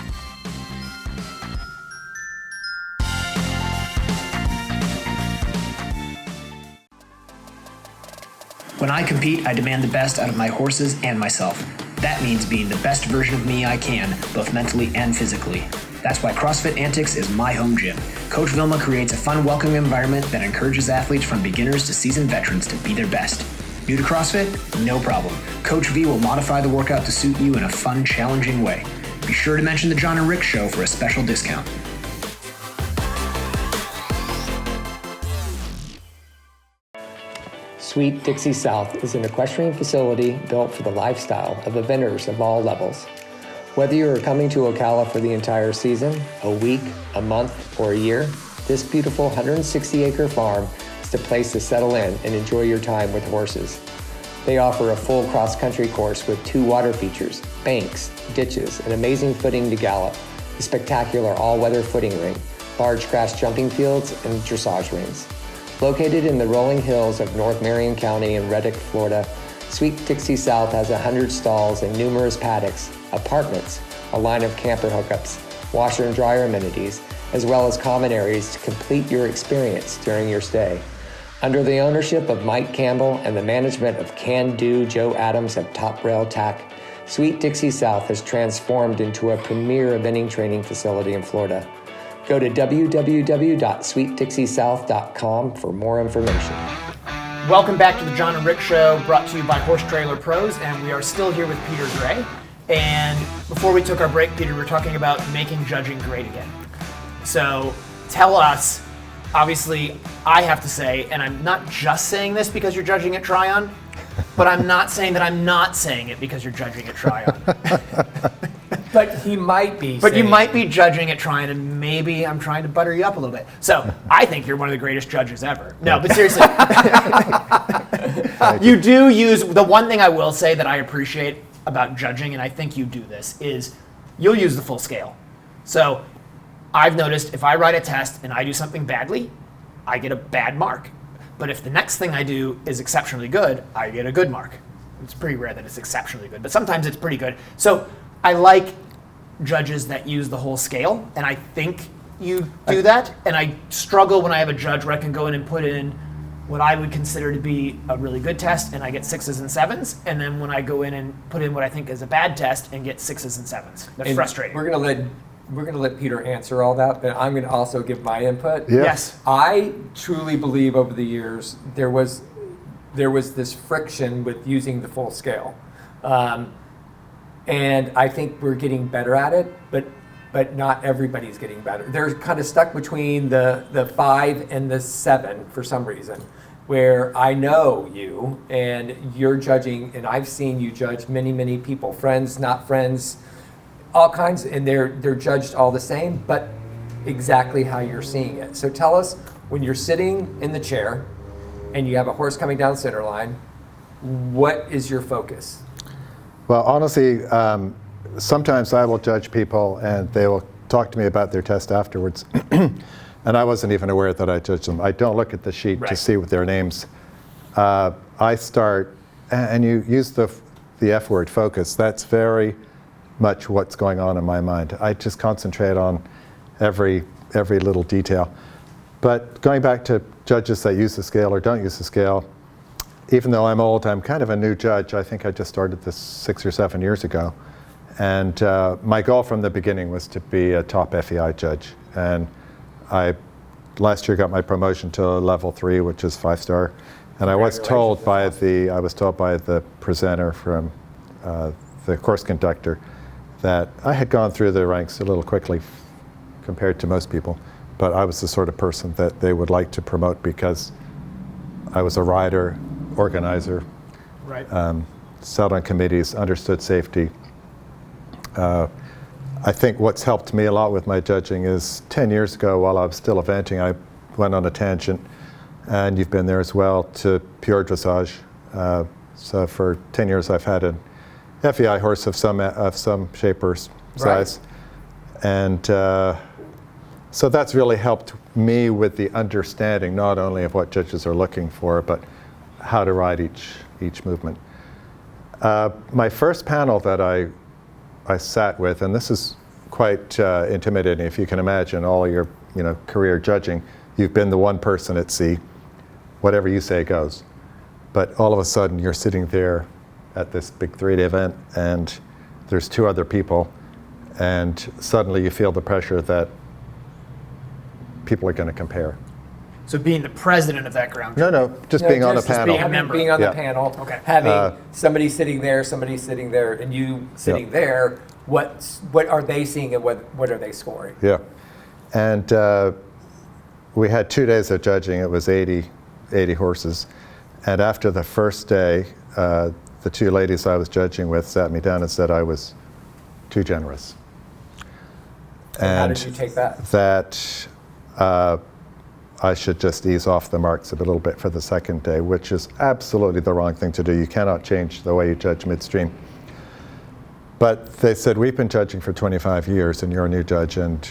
When I compete, I demand the best out of my horses and myself. That means being the best version of me I can, both mentally and physically. That's why CrossFit Antics is my home gym. Coach Vilma creates a fun, welcoming environment that encourages athletes from beginners to seasoned veterans to be their best. New to CrossFit? No problem. Coach V will modify the workout to suit you in a fun, challenging way. Be sure to mention the Jon and Rick Show for a special discount. Sweet Dixie South is an equestrian facility built for the lifestyle of eventers of all levels. Whether you are coming to Ocala for the entire season, a week, a month, or a year, this beautiful 160-acre farm is the place to settle in and enjoy your time with horses. They offer a full cross-country course with 2 water features, banks, ditches, an amazing footing to gallop, a spectacular all-weather footing ring, large grass jumping fields, and dressage rings. Located in the rolling hills of North Marion County in Reddick, Florida, Sweet Dixie South has 100 stalls and numerous paddocks, apartments, a line of camper hookups, washer and dryer amenities, as well as common areas to complete your experience during your stay. Under the ownership of Mike Campbell and the management of Can-Do Joe Adams of Top Rail Tack, Sweet Dixie South has transformed into a premier eventing training facility in Florida. Go to www.sweetdixiesouth.com for more information. Welcome back to the Jon and Rick Show, brought to you by Horse Trailer Pros, and we are still here with Peter Gray. And before we took our break, Peter, we were talking about making judging great again. So tell us, obviously, I have to say, and I'm not just saying this because you're judging at Tryon, but I'm not saying that I'm not saying it because you're judging at Tryon. But he might be. But you might be judging at Tryon, and maybe I'm trying to butter you up a little bit. So I think you're one of the greatest judges ever. No, but seriously, you do use, the one thing I will say that I appreciate about judging, and I think you do this, is you'll use the full scale. So I've noticed if I write a test and I do something badly, I get a bad mark. But if the next thing I do is exceptionally good, I get a good mark. It's pretty rare that it's exceptionally good, but sometimes it's pretty good. So I like judges that use the whole scale, and I think you do that. And I struggle when I have a judge where I can go in and put in what I would consider to be a really good test, and I get 6s and 7s. And then when I go in and put in what I think is a bad test and get 6s and 7s. That's frustrating. We're gonna let Peter answer all that, but I'm gonna also give my input. Yeah. Yes. I truly believe over the years there was this friction with using the full scale. And I think we're getting better at it, but not everybody's getting better. They're kind of stuck between the 5 and the 7 for some reason, where I know you and you're judging, and I've seen you judge many, many people, friends, not friends, all kinds, and they're judged all the same, but exactly how you're seeing it. So tell us, when you're sitting in the chair and you have a horse coming down the center line, what is your focus? Well, honestly, sometimes I will judge people and they will talk to me about their test afterwards. And I wasn't even aware that I judged them. I don't look at the sheet to see what their names. I start, and you use the F word, focus. That's very much what's going on in my mind. I just concentrate on every little detail. But going back to judges that use the scale or don't use the scale, even though I'm old, I'm kind of a new judge. I think I just started this 6 or 7 years ago. And my goal from the beginning was to be a top FEI judge. And I last year got my promotion to level 3, which is 5-star. And I was told by the presenter from the course conductor that I had gone through the ranks a little quickly compared to most people. But I was the sort of person that they would like to promote because I was a rider, organizer, Right. sat on committees, understood safety. I think what's helped me a lot with my judging is 10 years ago, while I was still eventing, I went on a tangent, and you've been there as well, to pure dressage. So for 10 years, I've had an FEI horse of some shape or size. And so that's really helped me with the understanding not only of what judges are looking for, but how to ride each movement. My first panel that I sat with, and this is quite intimidating if you can imagine all your career judging. You've been the one person at sea, whatever you say goes. But all of a sudden you're sitting there at this big 3-day event and there's 2 other people, and suddenly you feel the pressure that people are going to compare. So being the president of that ground. No, just being on a panel. Being on the Yeah. panel, Okay. having somebody sitting there, and you sitting there. What are they seeing, and what are they scoring? Yeah, and we had 2 days of judging. It was 80 horses, and after the first day, the 2 ladies I was judging with sat me down and said I was too generous. And how did you take that? That I should just ease off the marks a little bit for the second day, which is absolutely the wrong thing to do. You cannot change the way you judge midstream. But they said, we've been judging for 25 years and you're a new judge, and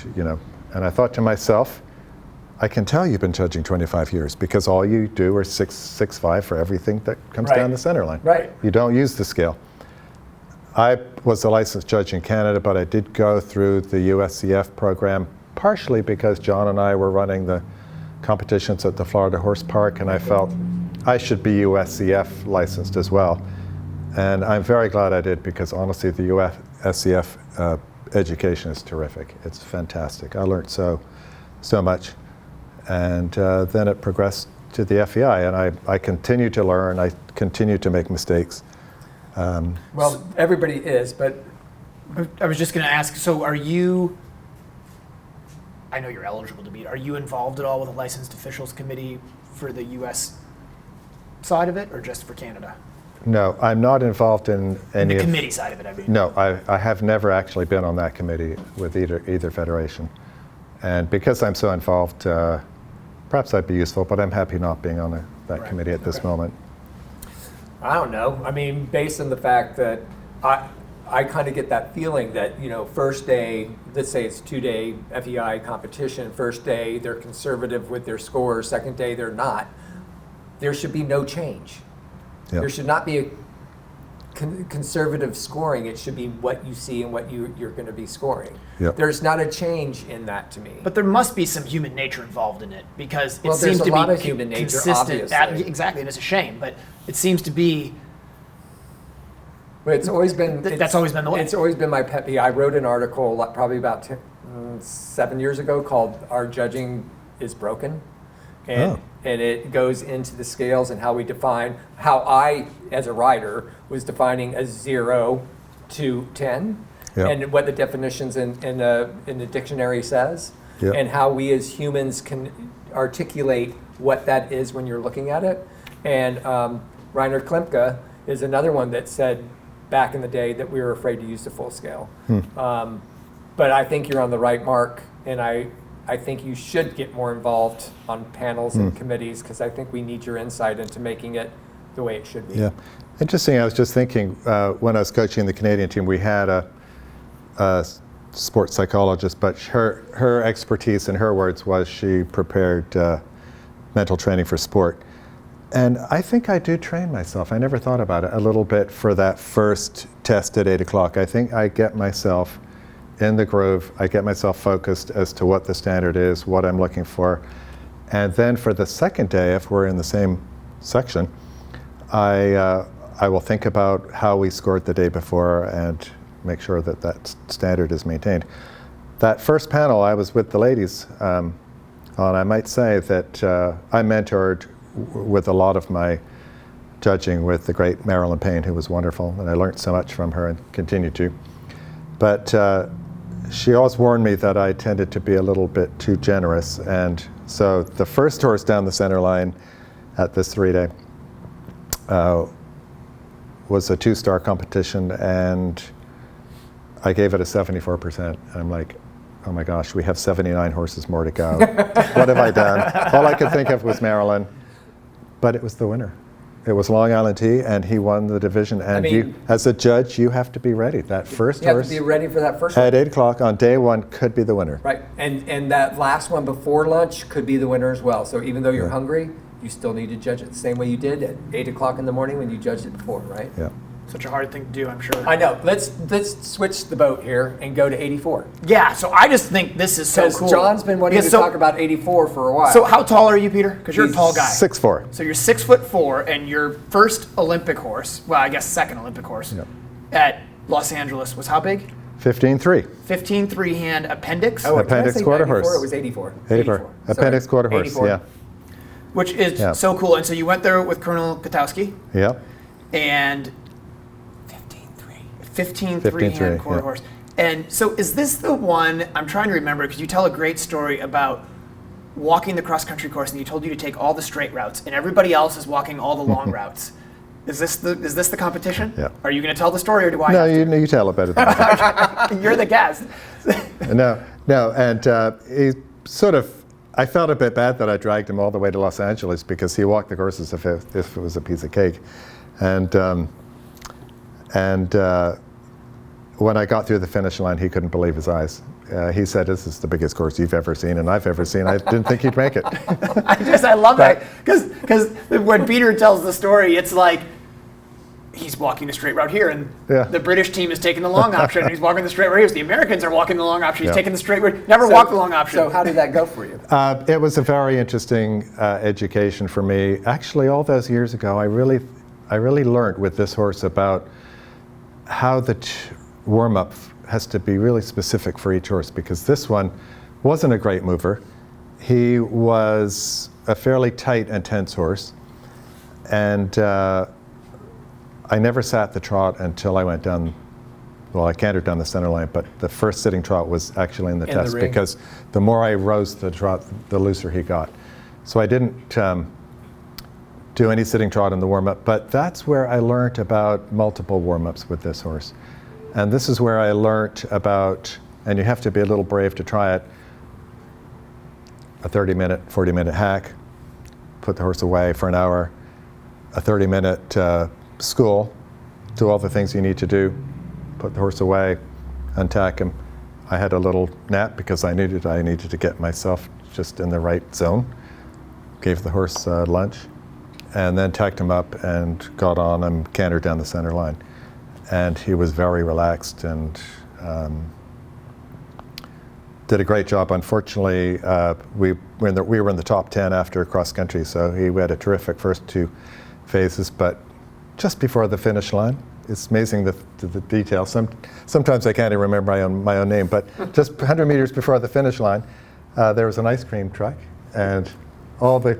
I thought to myself, I can tell you've been judging 25 years because all you do are 6.5 for everything that comes down the center line. Right. You don't use the scale. I was a licensed judge in Canada, but I did go through the USCF program partially because Jon and I were running the competitions at the Florida Horse Park, and I felt I should be USCF licensed as well. And I'm very glad I did, because honestly, the USCF education is terrific. It's fantastic. I learned so much. And then it progressed to the FEI, and I continue to learn. I continue to make mistakes. Well, everybody is, but I was just going to ask, so are you, I know you're eligible to be, are you involved at all with a licensed officials committee for the US side of it, or just for Canada? No, I'm not involved in any the committee side of it, I mean. No, I have never actually been on that committee with either federation. And because I'm so involved, perhaps I'd be useful, but I'm happy not being on that committee at this moment. I don't know. I mean, based on the fact that I kind of get that feeling that, you know, first day, let's say it's 2-day FEI competition, first day they're conservative with their scores, second day they're not. There should be no change. Yep. There should not be a conservative scoring. It should be what you see and what you're going to be scoring. Yep. There's not a change in that to me. But there must be some human nature involved in it, because it Well, seems there's a to lot be of human nature, consistent. obviously. Exactly, and it's a shame, but it seems to be. But it's always been. That's always been the way. It's always been my pet peeve. I wrote an article probably about 7 years ago called "Our Judging is Broken," and it goes into the scales and how we define, how I, as a writer, was defining a 0 to 10, and what the definitions in the dictionary says, and how we as humans can articulate what that is when you're looking at it. And Reiner Klimke is another one that said back in the day that we were afraid to use the full scale. But I think you're on the right mark, and I think you should get more involved on panels and committees, because I think we need your insight into making it the way it should be. Yeah, interesting. I was just thinking, when I was coaching the Canadian team, we had a sports psychologist, but her expertise, in her words, was she prepared mental training for sport. And I think I do train myself. I never thought about it a little bit for that first test at 8 o'clock. I think I get myself in the groove. I get myself focused as to what the standard is, what I'm looking for. And then for the second day, if we're in the same section, I will think about how we scored the day before and make sure that that standard is maintained. That first panel, I was with the ladies, and I might say that I mentored with a lot of my judging with the great Marilyn Payne, who was wonderful, and I learned so much from her and continue to. But she always warned me that I tended to be a little bit too generous, and so the first horse down the center line at this 3-day was a 2-star competition, and I gave it a 74%. I'm like, oh my gosh, we have 79 horses more to go. What have I done? All I could think of was Marilyn. But it was the winner. It was Long Island Tea, and he won the division. And you, as a judge, you have to be ready. That first You have horse to be ready for that first one. at 8 o'clock on day 1 could be the winner. Right, and that last one before lunch could be the winner as well. So even though you're hungry, you still need to judge it the same way you did at 8 o'clock in the morning when you judged it before, right? Yeah. Such a hard thing to do, I'm sure. I know. Let's switch the boat here and go to 84. Yeah, so I just think this is so cool. John's been wanting to talk about 84 for a while. So how tall are you, Peter? Because you're a tall guy. 6'4". So you're 6'4", and your first Olympic horse, well, I guess second Olympic horse, at Los Angeles was how big? 15'3". 15 hand appendix. Oh, Appendix did I say quarter 94? horse. It was 84. 84. Appendix Sorry. quarter horse, 84. yeah. Which is so cool. And so you went there with Colonel Katowski, Yeah. and 15 hand quarter horse. And so is this the one, I'm trying to remember, because you tell a great story about walking the cross-country course, and you told you to take all the straight routes, and everybody else is walking all the long routes. Is this the competition? Yeah. Are you going to tell the story, or do I No, have you tell it better than I to? You're the guest. No, and he sort of, I felt a bit bad that I dragged him all the way to Los Angeles, because he walked the courses if it was a piece of cake. And when I got through the finish line, he couldn't believe his eyes. He said, "This is the biggest course you've ever seen and I've ever seen. I didn't think you'd make it." I love that, because when Peter tells the story, it's like he's walking the straight route here, and Yeah. the British team is taking the long option, and he's walking the straight route here. So the Americans are walking the long option, he's Yeah. taking the straight route. Never walked the long option. So how did that go for you? It was a very interesting education for me. Actually, all those years ago, I really learned with this horse about how the warm-up has to be really specific for each horse, because this one wasn't a great mover. He was a fairly tight and tense horse, and I never sat the trot until I went down. Well, I cantered down the center line, but the first sitting trot was actually in the test, ring. because the more I rose the trot, the looser he got. So I didn't do any sitting trot in the warm-up, but that's where I learned about multiple warm-ups with this horse. And this is where I learned about, and you have to be a little brave to try it, a 30-minute, 40-minute hack, put the horse away for an hour, a 30-minute school, do all the things you need to do, put the horse away, untack him. I had a little nap because I needed to get myself just in the right zone. Gave the horse lunch, and then tacked him up and got on him, cantered down the center line. And he was very relaxed and did a great job. Unfortunately, we were in the top 10 after cross country, so he had a terrific first 2 phases, but just before the finish line, it's amazing the details. Sometimes I can't even remember my own name, but just 100 meters before the finish line, there was an ice cream truck, and all the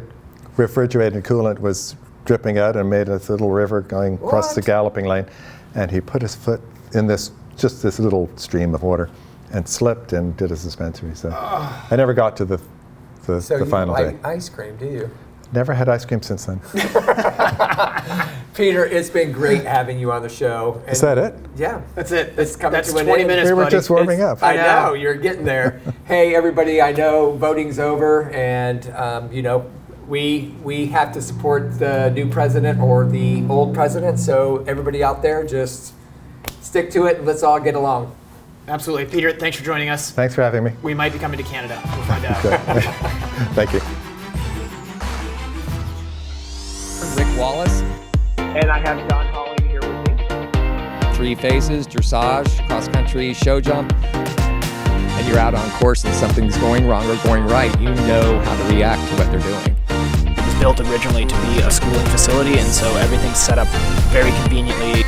refrigerated coolant was dripping out and made this little river going across the galloping lane. And he put his foot in this little stream of water and slipped and did a suspensory. So I never got to the final day. Like ice cream, do you? Never had ice cream since then. Peter, it's been great having you on the show. Is that it? Yeah. That's it. It's coming That's to an 20 end. minutes, We were buddy. just warming up. I know, you're getting there. Hey, everybody, I know voting's over, and we have to support the new president or the old president, so everybody out there, just stick to it and let's all get along. Absolutely. Peter, thanks for joining us. Thanks for having me. We might be coming to Canada. We'll find out. Thank you. Rick Wallace, And I have John Holly here with me. 3 phases, dressage, cross country, show jump, and you're out on course and something's going wrong or going right, you know how to react to what they're doing. It was built originally to be a schooling facility, and so everything's set up very conveniently.